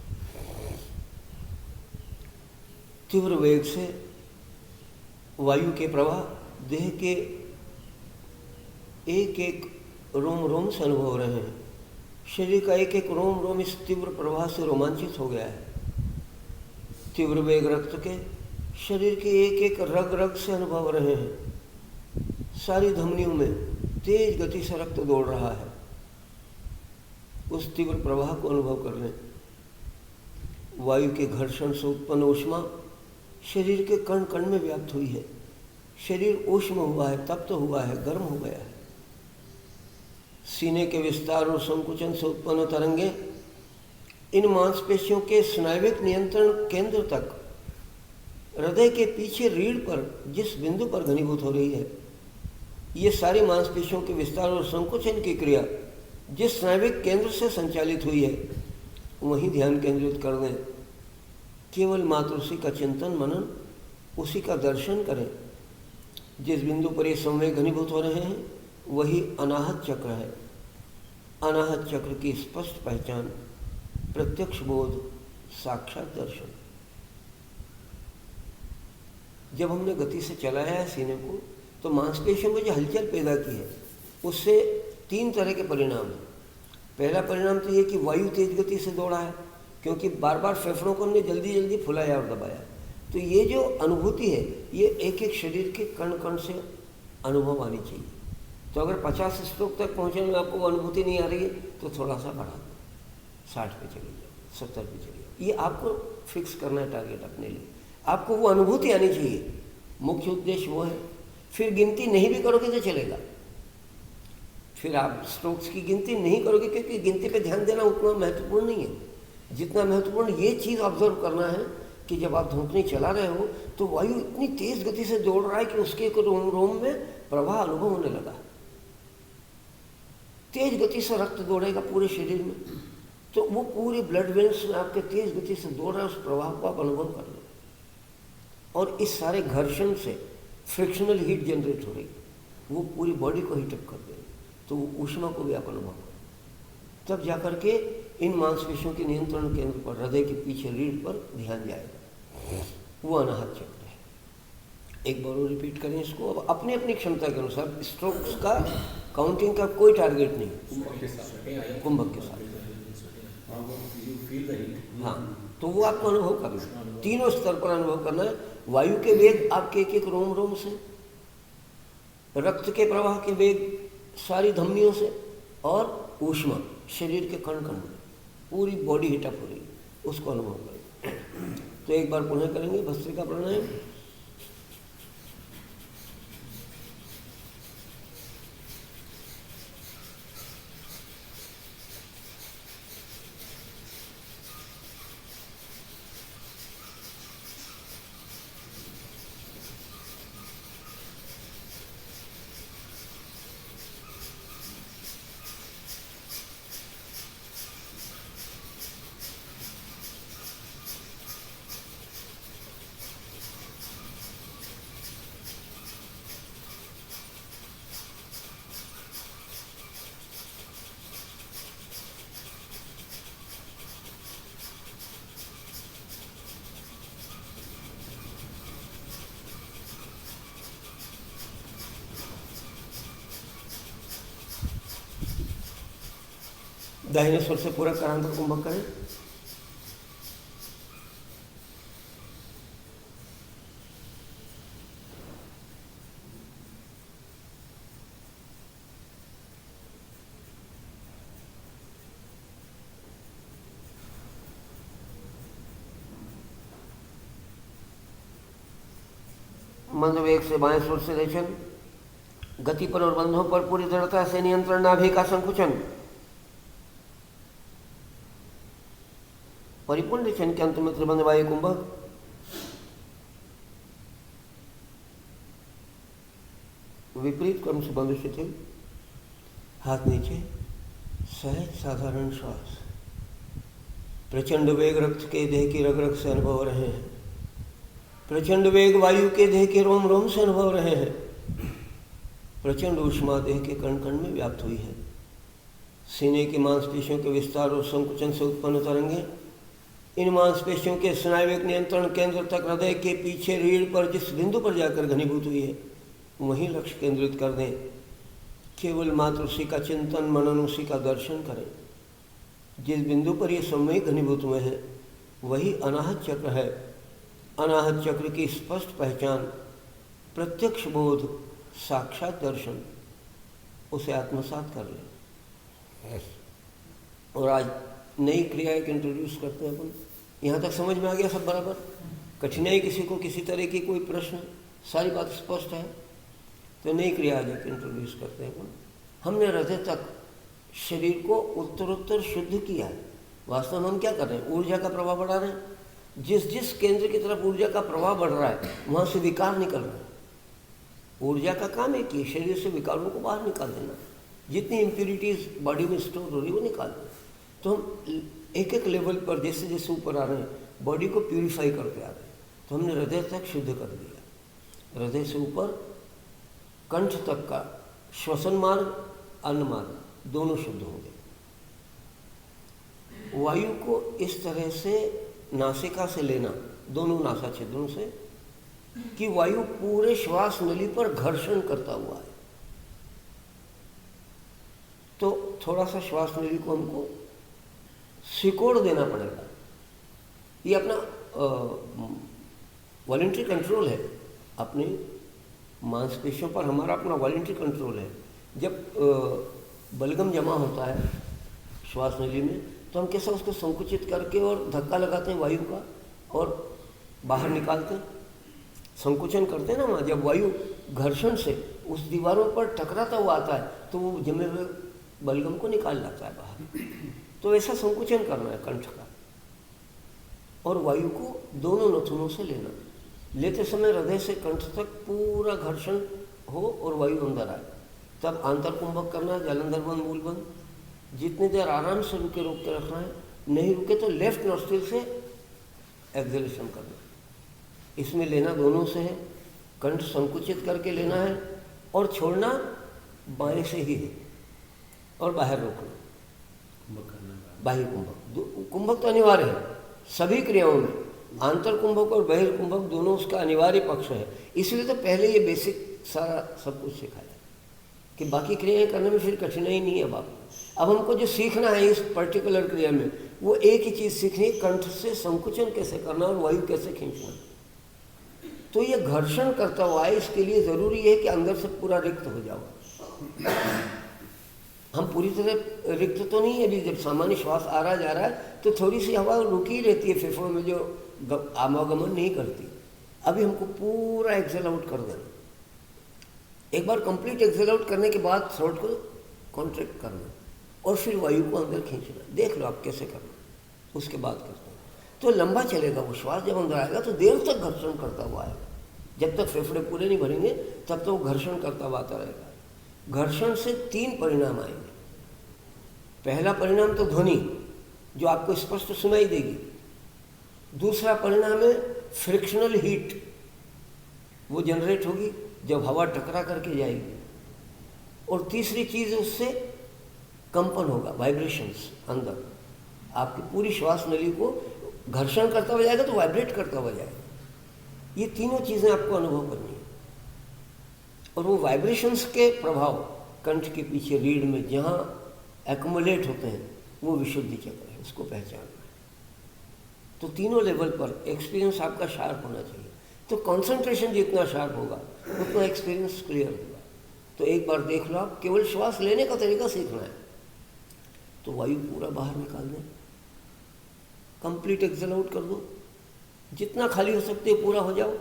तीव्र वेग से वायु के प्रवाह देह के एक एक रोम रोम से अनुभव हो रहे हैं। शरीर का एक एक रोम रोम इस तीव्र प्रवाह से रोमांचित हो गया है। तीव्र वेग रक्त के शरीर के एक एक रग रग से अनुभव रहे हैं। सारी धमनियों में तेज गति से रक्त दौड़ रहा है। उस तीव्र प्रवाह को अनुभव कर लें। वायु के घर्षण से उत्पन्न ऊष्मा शरीर के कण कण में व्याप्त हुई है। शरीर ऊष्म हुआ है, तप्त हुआ है, गर्म हो गया है। सीने के विस्तार और संकुचन से उत्पन्न तरंगे इन मांसपेशियों के स्नायुविक नियंत्रण केंद्र तक हृदय के पीछे रीढ़ पर जिस बिंदु पर घनीभूत हो रही है, ये सारी मांसपेशियों के विस्तार और संकुचन की क्रिया जिस स्नायुविक केंद्र से संचालित हुई है, वहीं ध्यान केंद्रित कर दें। केवल मात्र उसी का चिंतन मनन, उसी का दर्शन करें। जिस बिंदु पर ये संवेग घनीभूत हो रहे हैं वही अनाहत चक्र है। अनाहत चक्र की स्पष्ट पहचान, प्रत्यक्ष बोध, साक्षात दर्शन। जब हमने गति से चलाया है सीने को, तो मांसपेशियों में जो हलचल पैदा की है उससे 3 तरह के परिणाम हैं। पहला परिणाम तो ये कि वायु तेज गति से दौड़ा है, क्योंकि बार बार फेफड़ों को हमने जल्दी जल्दी फुलाया और दबाया। तो ये जो अनुभूति है ये एक एक शरीर के कण कण से अनुभव आनी चाहिए। तो अगर 50 स्ट्रोक तक पहुँचने में आपको वो अनुभूति नहीं आ रही है तो थोड़ा सा बढ़ा दो, 60 पे चले जाओ, 70 पे चले जाओ। ये आपको फिक्स करना है टारगेट अपने लिए। आपको वो अनुभूति आनी चाहिए, मुख्य उद्देश्य वो है। फिर गिनती नहीं भी करोगे तो चलेगा। फिर आप स्ट्रोक्स की गिनती नहीं करोगे, क्योंकि गिनती पे ध्यान देना उतना महत्वपूर्ण नहीं है। जितना महत्वपूर्ण ये चीज़ ऑब्जर्व करना है कि जब आप धूपनी चला रहे हो तो वायु इतनी तेज गति से दौड़ रहा है कि उसके एक रोम रोम में प्रवाह अनुभव होने लगा। तेज गति से रक्त दौड़ेगा पूरे शरीर में, तो वो पूरे ब्लड वेन्स में आपके तेज गति से दौड़ रहा है, उस प्रवाह को आप अनुभव कर लो। और इस सारे घर्षण से फ्रिक्शनल हीट जनरेट हो रही, वो पूरी बॉडी को हीटअप कर देगी, तो वो ऊष्मा को भी आप अनुभव करो। तब जाकर के इन मांसपेशियों के नियंत्रण केंद्र पर, हृदय के पीछे रीढ़ पर ध्यान जाएगा। वो अनाहत चक्र है। एक बार और रिपीट करें इसको। अब अपनी अपनी क्षमता के अनुसार, स्ट्रोक्स का काउंटिंग का कोई टारगेट नहीं, कुंभक के साथ। हाँ, तो वो आपको अनुभव करना है, तीनों स्तर पर अनुभव करना है। वायु के वेग आपके एक एक रोम रोम से, रक्त के प्रवाह के वेग सारी धमनियों से, और ऊष्मा शरीर के कण कण में, पूरी बॉडी हीटअप हो रही, उसको अनुभव करेंगे। तो एक बार पुनः करेंगे भस्त्रिका प्राणायाम। दाहिने स्वर से पूरा करांतर कुंभक करें। मंद वेग से बाएं स्वर से रेचन, गति पर और बंधों पर पूरी दृढ़ता से नियंत्रण, नाभि का संकुचन। परिपूर्ण रेचन के अंत में त्रिबंध वायु कुंभक। विपरीत क्रम से बंद शिथिल, हाथ नीचे, सहज साधारण श्वास। प्रचंड वेग रक्त के देह की रग रग से अनुभव रहे हैं। प्रचंड वेग वायु के देह के रोम रोम से अनुभव रहे हैं। प्रचंड ऊष्मा देह के कण कण में व्याप्त हुई है। सीने की मांसपेशियों के विस्तार और संकुचन से उत्पन्न तरंगे इन मांसपेशियों के स्नायुविक नियंत्रण केंद्र तक, हृदय के पीछे रीढ़ पर जिस बिंदु पर जाकर घनीभूत हुई है, वहीं लक्ष्य केंद्रित कर दें। केवल मात्र उसी का चिंतन मनन, उसी का दर्शन करें। जिस बिंदु पर ये संवेग घनीभूत हुए हैं वही अनाहत चक्र है। अनाहत चक्र की स्पष्ट पहचान, प्रत्यक्ष बोध, साक्षात दर्शन, उसे आत्मसात कर ले। और आज नई क्रिया एक इंट्रोड्यूस करते हैं अपन। यहाँ तक समझ में आ गया सब बराबर? कठिनाई किसी को किसी तरह की कोई प्रश्न, सारी बात स्पष्ट है? तो नई क्रिया आज एक इंट्रोड्यूस करते हैं अपन। हमने हृदय तक शरीर को उत्तरोत्तर शुद्ध किया है। वास्तव में हम क्या कर रहे हैं? ऊर्जा का प्रवाह बढ़ा रहे हैं। जिस जिस केंद्र की तरफ ऊर्जा का प्रवाह बढ़ रहा है वहाँ से विकार निकल रहा है। ऊर्जा का काम है कि शरीर से विकारों को बाहर निकाल देना, जितनी इम्प्यूरिटीज बॉडी में स्टोर हो रही है वो निकाल देना। तो हम एक एक लेवल पर जैसे जैसे ऊपर आ रहे हैं बॉडी को प्यूरिफाई करते आ रहे हैं। तो हमने हृदय तक शुद्ध कर दिया। हृदय से ऊपर कंठ तक का श्वसन मार्ग, अन्न मार्ग दोनों शुद्ध होंगे। वायु को इस तरह से नासिका से लेना, दोनों नासा छिद्रों से, कि वायु पूरे श्वास नली पर घर्षण करता हुआ है। तो थोड़ा सा श्वास नली को हमको सिकोड़ देना पड़ेगा। ये अपना वॉलंटरी कंट्रोल है। अपनी मांसपेशियों पर हमारा अपना वॉलंटरी कंट्रोल है। जब बलगम जमा होता है श्वास नली में तो हम कैसे उसको संकुचित करके और धक्का लगाते हैं वायु का और बाहर निकालते हैं, संकुचन करते हैं ना। वहाँ जब वायु घर्षण से उस दीवारों पर टकराता हुआ आता है तो वो जमे हुए बलगम को निकाल लाता है बाहर। तो ऐसा संकुचन करना है कंठ का, और वायु को दोनों नथुनों से लेना। लेते समय हृदय से कंठ तक पूरा घर्षण हो और वायु अंदर आए। तब आंतरकुंभक करना, जालंधर बंद, मूल बंद। जितनी देर आराम से रुके रोक के रखना है, नहीं रुके तो लेफ्ट नॉस्ट्रिल से एक्सहेलेशन करना। इसमें लेना दोनों से है, कंठ संकुचित करके लेना है और छोड़ना बाएं से ही है, और बाहर रोकना। बाह्य कुंभक, कुंभक तो अनिवार्य है सभी क्रियाओं में। आंतर कुंभक और बहिर्कुंभक दोनों उसका अनिवार्य पक्ष है। इसलिए तो पहले ये बेसिक सारा सब कुछ सिखाया कि बाकी क्रियाएं करने में फिर कठिनाई नहीं है। अब हमको जो सीखना है इस पर्टिकुलर क्रिया में, वो एक ही चीज़ सीखनी है, कंठ से संकुचन कैसे करना और वायु कैसे खींचना। तो ये घर्षण करता हुआ है, इसके लिए ज़रूरी है कि अंदर से पूरा रिक्त हो जाओ। हम पूरी तरह रिक्त तो नहीं है। अभी जब सामान्य श्वास आ रहा जा रहा है तो थोड़ी सी हवा रुकी रहती है फेफड़ों में, जो आवागमन नहीं करती। अभी हमको पूरा एक्सेल आउट कर देना। एक बार कंप्लीट एक्सेल आउट करने के बाद थ्रोट को कॉन्ट्रैक्ट करना और फिर वायु को अंदर खींचना। देख लो आप कैसे करना, उसके बाद करते हैं तो लंबा चलेगा वो श्वास। जब अंदर आएगा तो देर तक घर्षण करता हुआ आएगा। जब तक फेफड़े पूरे नहीं भरेंगे तब तक वो घर्षण करता हुआ आता रहेगा। घर्षण से 3 परिणाम आएंगे। पहला परिणाम तो ध्वनि, जो आपको स्पष्ट सुनाई देगी। दूसरा परिणाम है फ्रिक्शनल हीट, वो जनरेट होगी जब हवा टकरा करके जाएगी। और तीसरी चीज़ उससे कंपन होगा, वाइब्रेशंस अंदर। आपकी पूरी श्वास नली को घर्षण करता हुआ जाएगा तो वाइब्रेट करता हुआ जाएगा। ये तीनों चीज़ें आपको अनुभव करनी है। और वो वाइब्रेशंस के प्रभाव कंठ के पीछे रीढ़ में जहाँ एक्युमुलेट होते हैं वो विशुद्धि चक्र है, उसको पहचानना है। तो तीनों लेवल पर एक्सपीरियंस आपका शार्प होना चाहिए। तो कंसंट्रेशन जितना शार्प होगा उतना एक्सपीरियंस क्लियर होगा। तो एक बार देख लो, आप केवल श्वास लेने का तरीका सीखना है। तो वायु पूरा बाहर निकाल दें, कंप्लीट एक्सेल आउट कर दो, जितना खाली हो सकते है पूरा हो जाओ।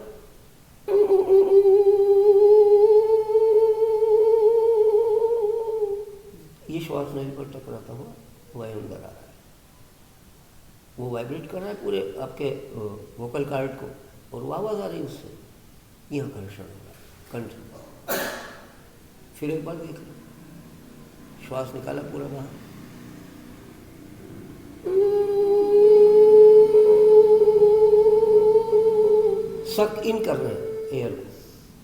ये श्वास नली पर टकराता हुआ वायु अंदर आ रहा है, वो वाइब्रेट कर रहा है पूरे आपके वोकल कार्ड को, और वो आवाज़ आ रही है उससे। यहाँ घर्षण हो रहा है कंठ। फिर एक बार देख लो, श्वास निकाला पूरा बाहर, सक इन करना है एयर को।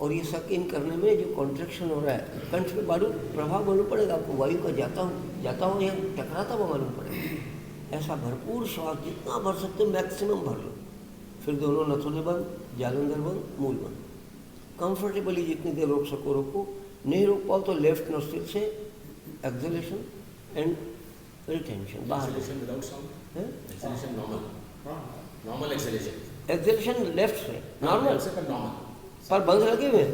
और ये सक इन करने में जो कॉन्ट्रैक्शन हो रहा है कंठ पे मालूम प्रभाव मालूम पड़ेगा आपको। वायु का जाता हो या टकराता हुआ मालूम पड़ेगा। ऐसा भरपूर श्वास जितना भर सकते हो मैक्सिमम भर लो। फिर दोनों नथुने बंद, जालंधर बंद, मूल बंद। कंफर्टेबली जितनी देर रोक सको रोको। नहीं रोक पाओ तो लेफ्ट नोस्ट्रिल से एक्सहेलेशन एंड रिटेंशन बाहर। Without sound, exhalation normal exhalation. Exhalation left से नॉर्मल से पर नॉर्मल पर बंद लगे हुए हैं।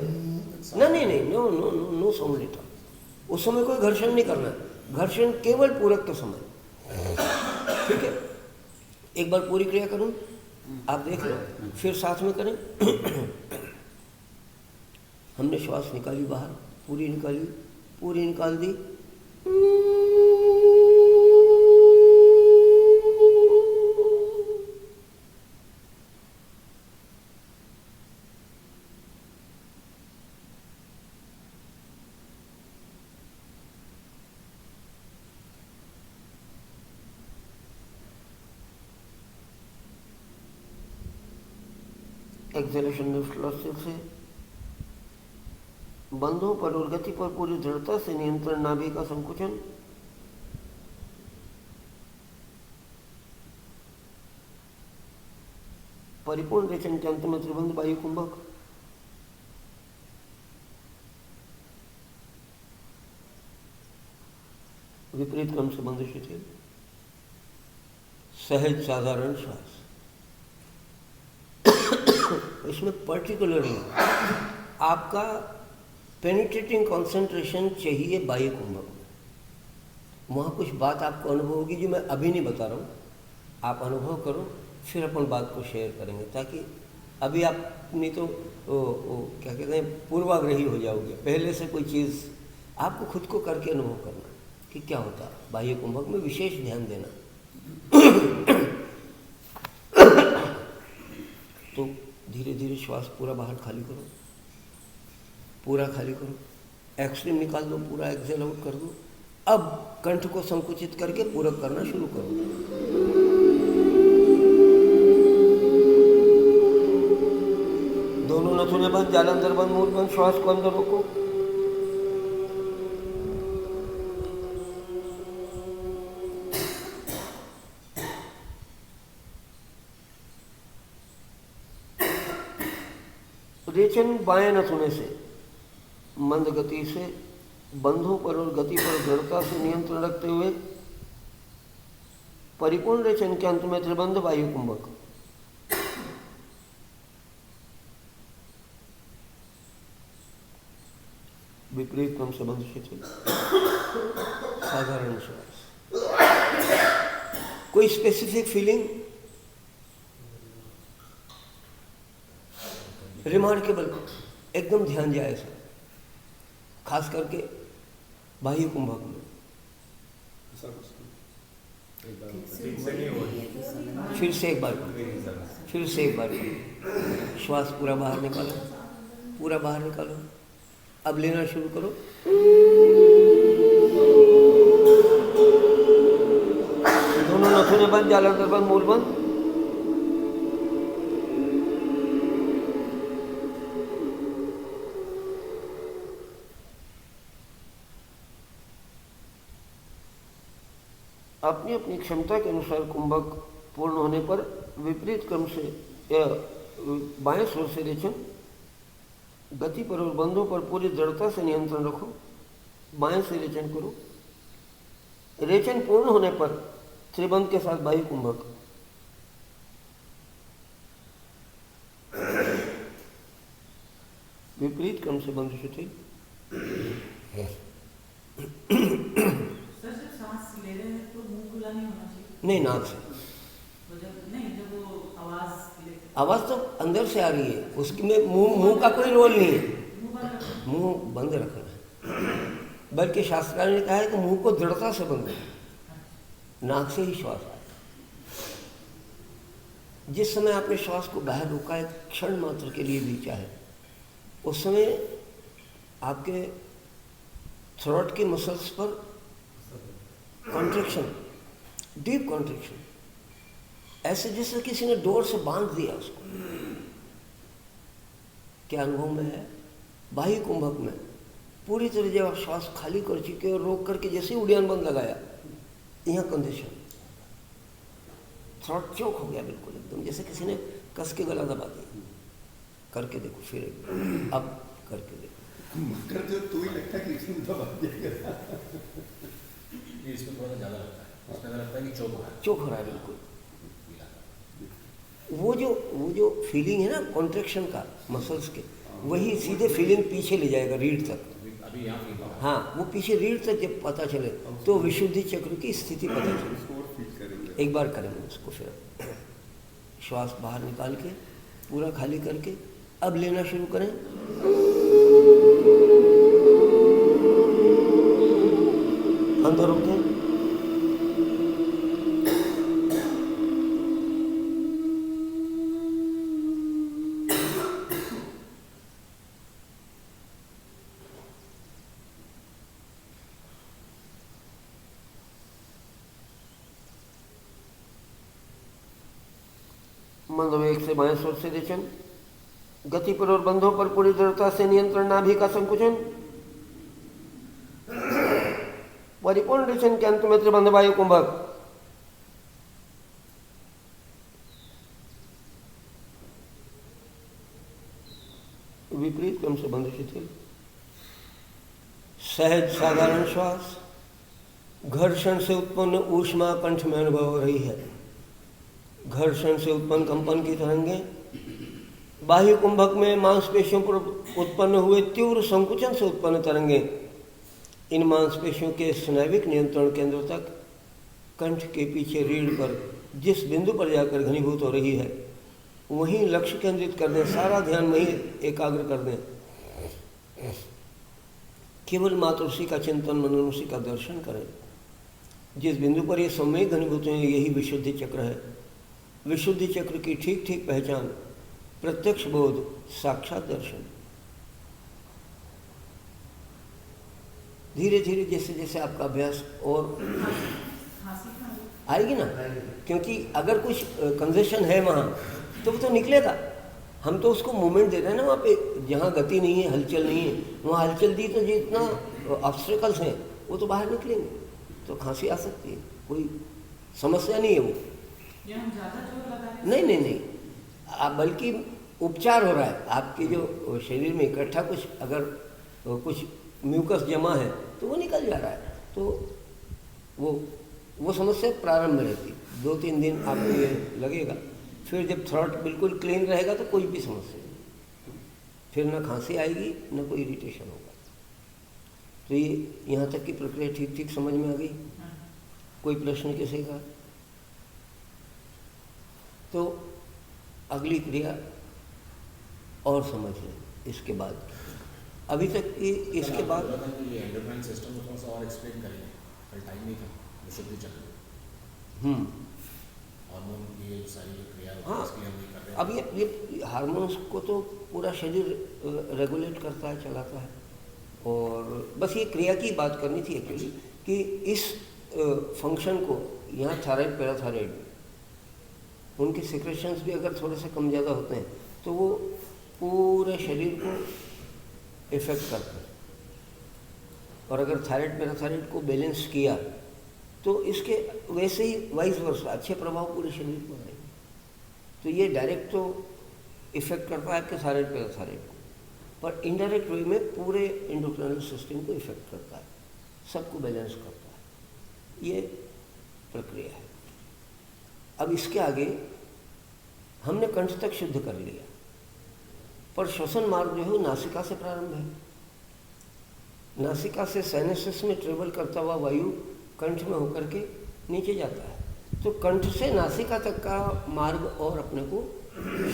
नहीं, no no no no sound letter. उस समय कोई घर्षण नहीं करना है, घर्षण केवल पूरक के समय। ठीक है, एक बार पूरी क्रिया करूं, आप देख लो, फिर साथ में करें। हमने श्वास निकाली बाहर, पूरी निकाली, पूरी निकाल दी। एक्सेलेशन निफ्ट से बंधों पर और गति पर पूरी दृढ़ता से नियंत्रण, नाभि का संकुचन, परिपूर्ण रेचन के अंत में त्रिबंध वायु कुंभक, विपरीत क्रम से बंध शिथिल, सहज साधारण श्वास। इसमें पर्टिकुलरली आपका पेनिट्रेटिंग कंसंट्रेशन चाहिए बाह्य कुंभक में। वहाँ कुछ बात आपको अनुभव होगी जो मैं अभी नहीं बता रहा हूँ, आप अनुभव करो, फिर अपन बात को शेयर करेंगे, ताकि अभी आप नहीं तो क्या कहते हैं पूर्वाग्रही हो जाओगे। पहले से कोई चीज़ आपको खुद को करके अनुभव करना कि क्या होता है बाह्य कुंभक में, विशेष ध्यान देना। तो धीरे धीरे श्वास पूरा बाहर खाली करो, पूरा खाली करो, एक्सट्रीम निकाल दो, पूरा एक्सेल आउट कर दो। अब कंठ को संकुचित करके पूरक करना शुरू करो। दोनों नथुने बंद, जालंधर बंद, मूल बंद, श्वास को अंदर रोको। रेचन बाएं नथुने से मंद गति से बंधों पर और गति पर दृढ़ता से नियंत्रण रखते हुए परिपूर्ण रेचन के अंत में त्रिबंध वायु कुंभक। विपरीत क्रम से बंध शिथिल, साधारण श्वास। कोई स्पेसिफिक फीलिंग? रिमार्केबल, एकदम ध्यान जाए सर, खास करके बाह्य कुंभक में। फिर से एक बार, फिर से एक बार श्वास पूरा बाहर निकालो, पूरा बाहर निकालो। अब लेना शुरू करो। दोनों नथुने बंद, जालंधर बंद, मूल बंद। अपनी अपनी क्षमता के अनुसार कुंभक पूर्ण होने पर विपरीत क्रम से या बाएं स्वर से रेचन, गति पर और बंधों पर पूरी दृढ़ता से नियंत्रण रखो। बाएं से रेचन करो। रेचन पूर्ण होने पर त्रिबंध के साथ बाह्य कुंभक। विपरीत क्रम से बंध शिथिल। नहीं, नाक से। आवाज तो अंदर से आ रही है, उसकी में मुंह का कोई रोल नहीं है। मुंह बंद रखना है, बल्कि शास्त्रार्थ ने कहा है कि मुंह को दृढ़ता से बंद रखना, नाक से ही श्वास आए। जिस समय आपने श्वास को बाहर रोका है क्षण मात्र के लिए भी चाहे, उस समय आपके थ्रोट के मसल्स पर कॉन्ट्रैक्शन, डीप कॉन्ट्रैक्शन, ऐसे जैसे किसी ने डोर से बांध दिया उसको। क्या अनुभव में है? बाह्य कुंभक में पूरी तरह जब आप श्वास खाली कर चुके और रोक करके जैसे ही उड़ान बंद लगाया, यहाँ कंडीशन, थ्रोट चोक हो गया बिल्कुल एकदम, जैसे किसी ने कस के गला दबा दिया। करके देखो फिर, अब करके देखो। तो ही लगता है कि इसमें दबा दिया। इसमें थोड़ा सा ज़्यादा लगता है, इसमें लगता है कि चोक हो रहा है। चोक हो रहा है बिल्कुल। वो जो फीलिंग है ना कॉन्ट्रैक्शन का मसल्स के, वही सीधे फीलिंग पीछे ले जाएगा रीढ़ तक। अभी यहाँ फील हो हाँ, वो पीछे रीढ़ तक जब पता चले तो विशुद्धि चक्र की स्थिति पता चले। उसको और फील करेंगे। एक बार करेंगे उसको, फिर श्वास बाहर निकाल के पूरा खाली करके अब लेना शुरू करें। अंदर रोकें, मंदवेग से बाएं स्वर से रेचन, गति पर और बंधों पर पूरी दृढ़ता से नियंत्रण, नाभि का संकुचन, परिपूर्ण रेचन के अंत में त्रिबंध वायु कुंभक। विपरीत क्रम से बंध शिथिल, सहज साधारण श्वास, घर्षण से उत्पन्न ऊष्मा कंठ में अनुभव हो रही है। घर्षण से उत्पन्न कंपन की तरंगें बाह्य कुंभक में मांसपेशियों पर उत्पन्न हुए तीव्र संकुचन से उत्पन्न तरंगें इन मांसपेशियों के स्नाविक नियंत्रण केंद्र तक कंठ के पीछे रीढ़ पर जिस बिंदु पर जाकर घनीभूत हो रही है वहीं लक्ष्य केंद्रित कर दें, सारा ध्यान वहीं एकाग्र कर दें। केवल मात्र उसी का चिंतन मनन, उसी का दर्शन करें। जिस बिंदु पर ये सम्यक घनीभूत हैं यही विशुद्धि चक्र है। विशुद्धि चक्र की ठीक ठीक पहचान, प्रत्यक्ष बोध, साक्षात दर्शन। धीरे धीरे जैसे जैसे आपका अभ्यास और आएगी ना, क्योंकि अगर कुछ कंजेशन है वहाँ तो वो तो निकलेगा। हम तो उसको मूवमेंट दे रहे हैं ना, वहाँ पे जहाँ गति नहीं है, हलचल नहीं है, वहाँ हलचल दी तो जितना ऑब्स्टेकल्स हैं वो तो बाहर निकलेंगे, तो खांसी आ सकती है, कोई समस्या नहीं है वो। हम ज़्यादा जोर लगा रहे हैं? नहीं नहीं नहीं, आप बल्कि उपचार हो रहा है। आपके जो शरीर में इकट्ठा कुछ अगर कुछ म्यूकस जमा है तो वो निकल जा रहा है, तो वो समस्या प्रारंभ में रहती। 2-3 दिन आपको ये लगेगा, फिर जब थ्रोट बिल्कुल क्लीन रहेगा तो कोई भी समस्या नहीं, फिर ना खांसी आएगी ना कोई इरिटेशन होगा। तो ये यहाँ तक की प्रक्रिया ठीक ठीक समझ में आ गई? कोई प्रश्न किसी का? तो अगली क्रिया और समझ लें इसके बाद। अभी तक इसके बाद ये एंडोक्राइन सिस्टम को थोड़ा सा और एक्सप्लेन करेंगे, कल टाइम नहीं था। विशुद्धि चक्र, हार्मोन, ये सारी क्रिया हाँ, इसकी हम नहीं कर रहे हैं। अब ये हार्मोन्स को तो पूरा शरीर रेगुलेट करता है, चलाता है। और बस ये क्रिया की बात करनी थी एक्चुअली कि इस फंक्शन को यहाँ थायराइड, पैराथायराइड, उनके सिक्रेशंस भी अगर थोड़े से कम ज़्यादा होते हैं तो वो पूरे शरीर को इफेक्ट करते हैं। और अगर थायराइड, पैराथायराइड को बैलेंस किया तो इसके वैसे ही वाइस वर्सा अच्छे प्रभाव पूरे शरीर पर आएंगे। तो ये डायरेक्ट तो इफेक्ट करता है आपके थायराइड, पैराथायराइड को, पर इनडायरेक्ट वे में पूरे एंडोक्राइनल सिस्टम को इफेक्ट करता है, सबको बैलेंस करता है। ये प्रक्रिया है। अब इसके आगे हमने कंठ तक शुद्ध कर लिया, पर श्वसन मार्ग जो है नासिका से प्रारंभ है। नासिका से साइनसेस में ट्रेवल करता हुआ वायु कंठ में होकर के नीचे जाता है। तो कंठ से नासिका तक का मार्ग और अपने को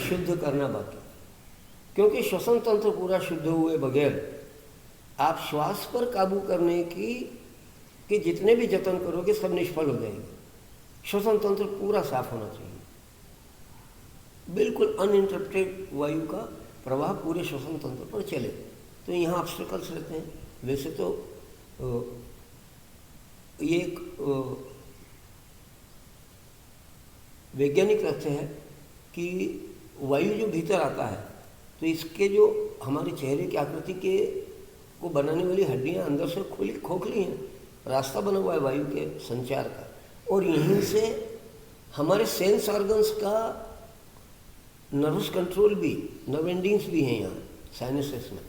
शुद्ध करना बाकी, क्योंकि श्वसन तंत्र पूरा शुद्ध हुए बगैर आप श्वास पर काबू करने की जितने भी जतन करोगे सब निष्फल हो जाएंगे। श्वसन तंत्र पूरा साफ होना चाहिए, बिल्कुल अनइंटरप्टेड वायु का प्रवाह पूरे श्वसन तंत्र पर चले। तो यहाँ ऑब्स्टेकल्स रहते हैं। वैसे तो ये एक वैज्ञानिक तथ्य है कि वायु जो भीतर आता है तो इसके जो हमारे चेहरे की आकृति के को बनाने वाली हड्डियाँ अंदर से खोखली हैं, रास्ता बना हुआ है वायु के संचार का, और यहीं से हमारे सेंस ऑर्गन्स का नर्वस कंट्रोल भी, नर्व एंडिंग्स भी हैं यहाँ साइनसेस में।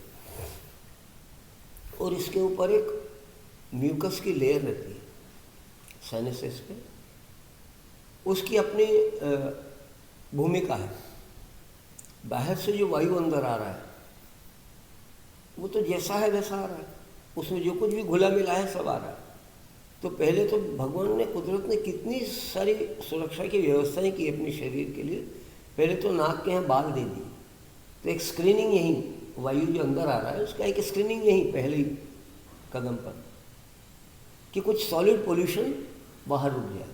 और इसके ऊपर एक म्यूकस की लेयर रहती है साइनसेस पे, उसकी अपनी भूमिका है। बाहर से जो वायु अंदर आ रहा है वो तो जैसा है वैसा आ रहा है, उसमें जो कुछ भी घुला मिला है सब आ रहा है। तो पहले तो भगवान ने, कुदरत ने कितनी सारी सुरक्षा की व्यवस्थाएं की अपने शरीर के लिए। पहले तो नाक के यहाँ बाल दे दिए, तो एक स्क्रीनिंग यहीं, वायु जो अंदर आ रहा है उसका एक स्क्रीनिंग यहीं पहले ही कदम पर, कि कुछ सॉलिड पोल्यूशन बाहर रुक जाए।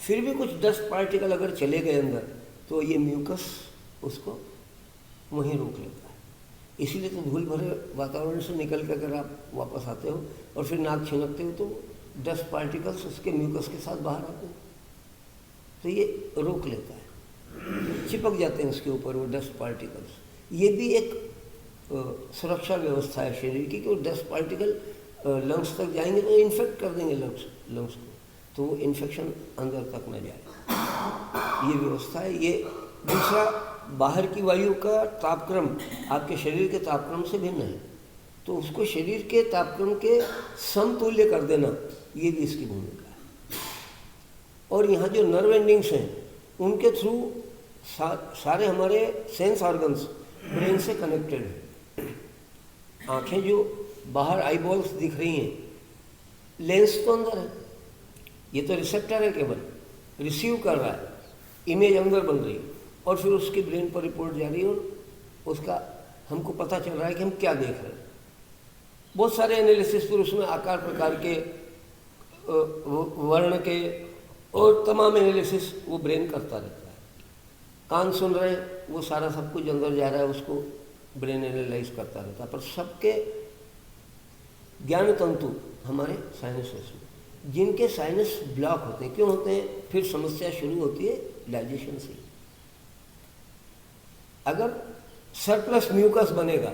फिर भी कुछ डस्ट पार्टिकल अगर चले गए अंदर तो ये म्यूकस उसको वहीं रोक लेता है। इसीलिए तो धूल भरे वातावरण से निकल कर अगर आप वापस आते हो और फिर नाक छिनकते हो तो डस्ट पार्टिकल्स उसके म्यूकस के साथ बाहर आते हैं, तो ये रोक लेता है, चिपक जाते हैं उसके ऊपर वो डस्ट पार्टिकल्स। ये भी एक सुरक्षा व्यवस्था है शरीर की, कि वो डस्ट पार्टिकल लंग्स तक जाएंगे तो इन्फेक्ट कर देंगे लंग्स को, तो वो इन्फेक्शन अंदर तक न जाए, ये व्यवस्था है। ये दूसरा, बाहर की वायु का तापक्रम आपके शरीर के तापक्रम से भिन्न है, तो उसको शरीर के तापक्रम के समतुल्य कर देना, ये भी इसकी भूमिका है। और यहाँ जो नर्व एंडिंग्स हैं उनके थ्रू सारे हमारे सेंस ऑर्गन्स ब्रेन से कनेक्टेड हैं। आँखें जो बाहर आई बॉल्स दिख रही हैं, लेंस तो अंदर है, ये तो रिसेप्टर है, केवल रिसीव कर रहा है, इमेज अंदर बन रही है और फिर उसकी ब्रेन पर रिपोर्ट जा रही है और उसका हमको पता चल रहा है कि हम क्या देख रहे हैं। बहुत सारे एनालिसिस फिर उसमें आकार प्रकार के, वर्ण के और तमाम एनालिसिस वो ब्रेन करता रहता है। कान सुन रहे हैं, वो सारा सब कुछ अंदर जा रहा है, उसको ब्रेन एनालाइज करता रहता है। पर सबके ज्ञान तंतु हमारे साइनसेस में, जिनके साइनस ब्लॉक होते हैं, क्यों होते हैं? फिर समस्या शुरू होती है डाइजेशन से। अगर सरप्लस म्यूकस बनेगा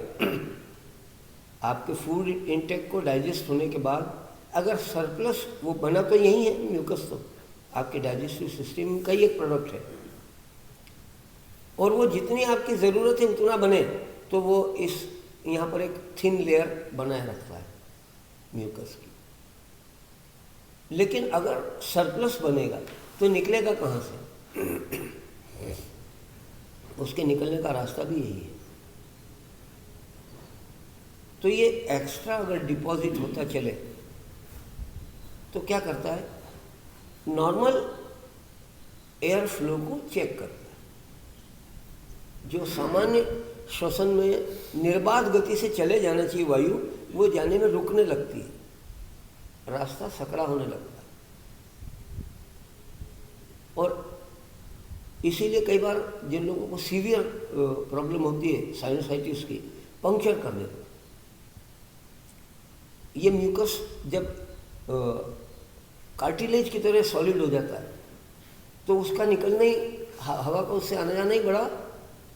आपके फूड इंटेक को डाइजेस्ट होने के बाद, अगर सरप्लस वो बना तो यही है म्यूकस, तो आपके डाइजेस्टिव सिस्टम का ही एक प्रोडक्ट है, और वो जितनी आपकी ज़रूरत है उतना बने तो वो इस यहाँ पर एक थिन लेयर बनाए रखता है म्यूकस की। लेकिन अगर सरप्लस बनेगा तो निकलेगा कहाँ से? उसके निकलने का रास्ता भी यही है। तो ये एक्स्ट्रा अगर डिपॉजिट होता चले तो क्या करता है? नॉर्मल एयर फ्लो को चेक करता है। जो सामान्य श्वसन में निर्बाध गति से चले जाना चाहिए वायु, वो जाने में रुकने लगती है, रास्ता सकड़ा होने लगता है। और इसीलिए कई बार जिन लोगों को सीवियर प्रॉब्लम होती है साइनसाइटिस की, पंक्चर कर देते। ये म्यूकस जब कार्टिलेज की तरह सॉलिड हो जाता है तो उसका निकलना ही, हवा का उससे आना जाना ही बड़ा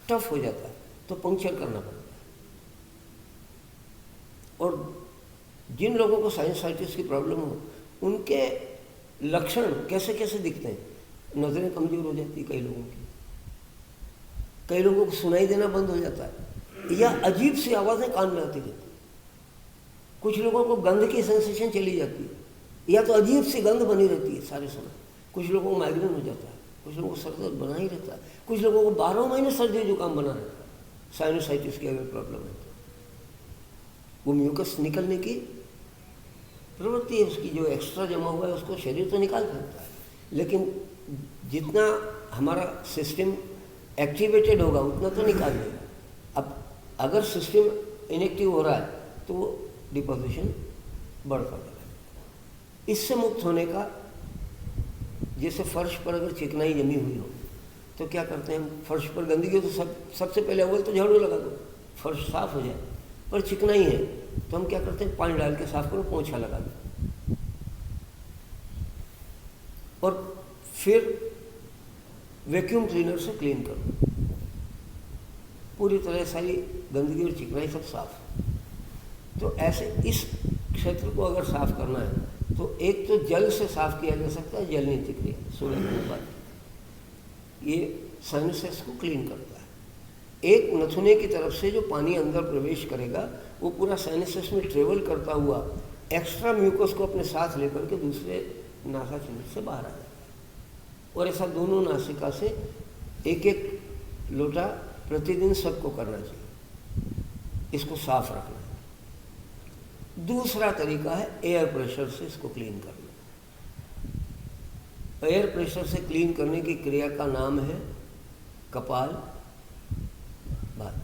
टफ हो जाता है, तो पंक्चर करना पड़ता है। और जिन लोगों को साइनसाइटिस की प्रॉब्लम हो, उनके लक्षण कैसे कैसे दिखते हैं? नज़रें कमज़ोर हो जाती है कई लोगों की, कई लोगों को सुनाई देना बंद हो जाता है, या अजीब सी आवाज़ें कान में आती रहती। कुछ लोगों को गंध की सेंसेशन चली जाती है, या तो अजीब सी गंध बनी रहती है सारे समय। कुछ लोगों को माइग्रेन हो जाता है, कुछ लोगों को सर दर्द बना ही रहता है, कुछ लोगों को 12 महीने सर्दी जुकाम बना रहता है। साइनोसाइटिस की अगर प्रॉब्लम है तो वो म्यूकस निकलने की प्रवृत्ति है उसकी, जो एक्स्ट्रा जमा हुआ है उसको शरीर तो निकाल सकता है, लेकिन जितना हमारा सिस्टम एक्टिवेटेड होगा उतना तो निकाल देगा। अब अगर सिस्टम इनएक्टिव हो रहा है तो वो डिपोजिशन बढ़ता जाएगा। इससे मुक्त होने का, जैसे फर्श पर अगर चिकनाई जमी हुई हो तो क्या करते हैं? फर्श पर गंदगी हो तो सबसे पहले अव्वल तो झाड़ू लगा दो, फर्श साफ हो जाए। पर चिकनाई है तो हम क्या करते हैं? पानी डाल के साफ करो, पोंछा लगा दो, और फिर वैक्यूम क्लीनर से क्लीन करो, पूरी तरह सारी गंदगी और चिकनाई सब साफ। तो ऐसे इस क्षेत्र को अगर साफ करना है तो एक तो जल से साफ किया जा सकता है, जल नीति क्रिया सुबह के बाद, ये साइनसेस को क्लीन करता है। एक नथुने की तरफ से जो पानी अंदर प्रवेश करेगा वो पूरा साइनसेस में ट्रेवल करता हुआ एक्स्ट्रा म्यूकस को अपने साथ लेकर के दूसरे नासा छिद्र से बाहर आ जाता है, और ऐसा दोनों नासिका से एक एक लोटा प्रतिदिन सबको करना चाहिए, इसको साफ रखना है। दूसरा तरीका है एयर प्रेशर से इसको क्लीन करना। एयर प्रेशर से क्लीन करने की क्रिया का नाम है कपाल भाती।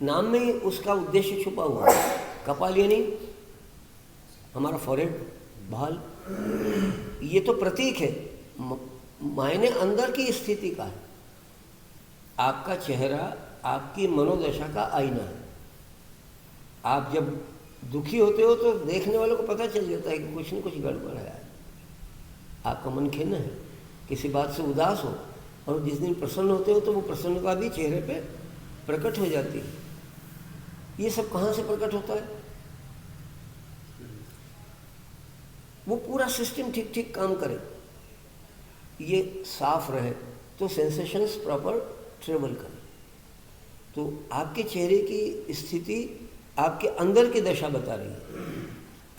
नाम में ही उसका उद्देश्य छुपा हुआ है। कपाल यानी हमारा फॉरहेड, भाल, ये तो प्रतीक है, मायने अंदर की स्थिति का है। आपका चेहरा आपकी मनोदशा का आईना है। आप जब दुखी होते हो तो देखने वालों को पता चल जाता है कि कुछ न कुछ गड़बड़ है, आपका मन खिन्न है, किसी बात से उदास हो, और जिस दिन प्रसन्न होते हो तो वो प्रसन्नता भी चेहरे पे प्रकट हो जाती है। ये सब कहाँ से प्रकट होता है? वो पूरा सिस्टम ठीक ठीक काम करे, ये साफ रहे तो सेंसेशंस प्रॉपर ट्रेवल करें। तो आपके चेहरे की स्थिति आपके अंदर की दशा बता रही है।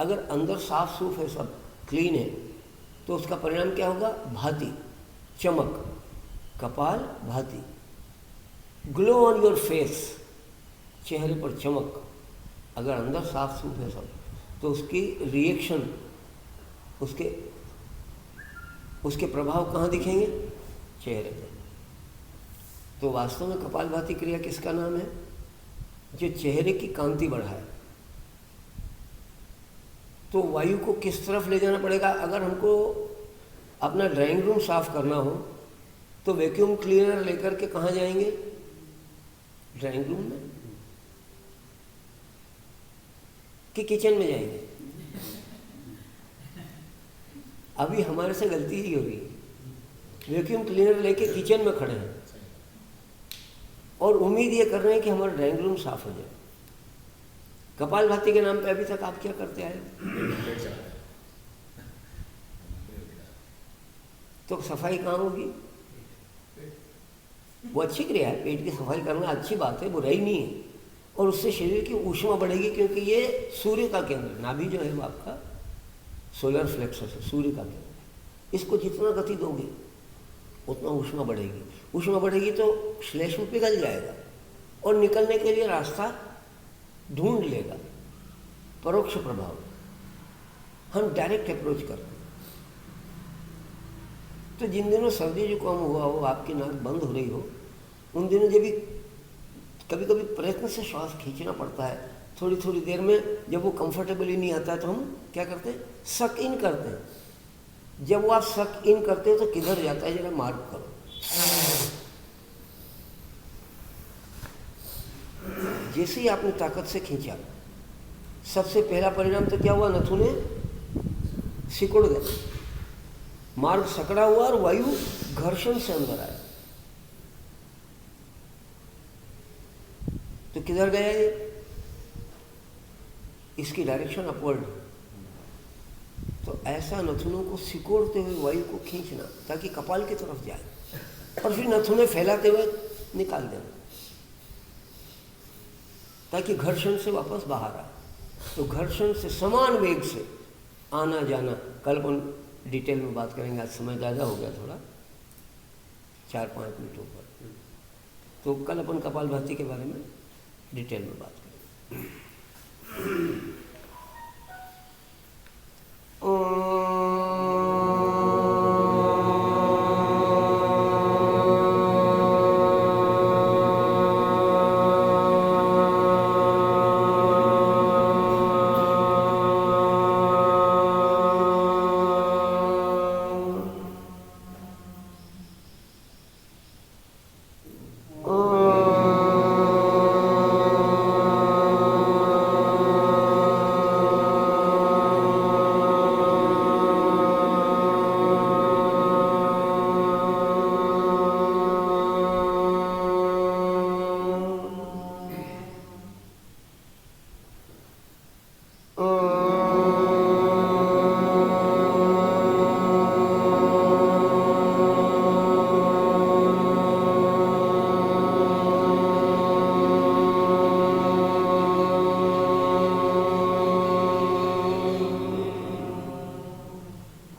अगर अंदर साफ सूफ है, सब क्लीन है, तो उसका परिणाम क्या होगा? भाती, चमक, कपाल भाती, ग्लो ऑन योर फेस, चेहरे पर चमक। अगर अंदर साफ सूफ है सब, तो उसकी रिएक्शन, उसके प्रभाव कहाँ दिखेंगे? चेहरे पर। तो वास्तव में कपालभाति क्रिया किसका नाम है? जो चेहरे की कांति बढ़ाए। तो वायु को किस तरफ ले जाना पड़ेगा? अगर हमको अपना ड्राइंग रूम साफ करना हो तो वैक्यूम क्लीनर लेकर के कहाँ जाएंगे? ड्राइंग रूम में कि किचन में जाएंगे? अभी हमारे से गलती ही हो रही है। वैक्यूम क्लीनर लेके किचन में खड़े हैं और उम्मीद ये कर रहे हैं कि हमारा ड्राइंग रूम साफ हो जाए। कपालभाति के नाम पे अभी तक आप क्या करते आए? तो सफाई कहाँ होगी? वो अच्छी क्रिया है, पेट की सफाई करना अच्छी बात है, बुराई नहीं है, और उससे शरीर की ऊष्मा बढ़ेगी, क्योंकि ये सूर्य का केंद्र, नाभि जो है वो आपका सोलर फ्लेक्सस है, सूर्य का केंद्र। इसको जितना गति दोगे उतना ऊष्मा बढ़ेगी। ऊष्मा बढ़ेगी तो श्लेष्म पिघल जाएगा और निकलने के लिए रास्ता ढूंढ लेगा। परोक्ष प्रभाव, हम डायरेक्ट अप्रोच करते हैं। तो जिन दिनों सर्दी जुकाम हुआ हो, आपकी नाक बंद हो रही हो, उन दिनों जब भी कभी कभी प्रयत्न से श्वास खींचना पड़ता है, थोड़ी थोड़ी देर में जब वो कंफर्टेबली नहीं आता है तो हम क्या करते हैं? सक इन करते हैं। जब वो आप सक इन करते हो तो किधर जाता है, जरा मार्क करो। जैसे ही आपने ताकत से खींचा, सबसे पहला परिणाम तो क्या हुआ? नथुने सिकुड़ गए, मार्ग सकड़ा हुआ और वायु घर्षण से अंदर आया। तो किधर गया ये? इसकी डायरेक्शन अपवर्ड। तो ऐसा नथुनों को सिकोड़ते हुए वायु को खींचना ताकि कपाल की तरफ जाए, और फिर नथुने फैलाते हुए निकाल देना ताकि घर्षण से वापस बाहर आए। तो घर्षण से समान वेग से आना जाना, कल अपन डिटेल में बात करेंगे, आज समय ज़्यादा हो गया थोड़ा, 4-5 मिनटों पर। तो कल अपन कपालभाति के बारे में डिटेल में बात करेंगे।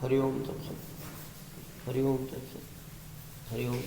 हरिओम तत्सत। हरिओम तत्सत हरिओम।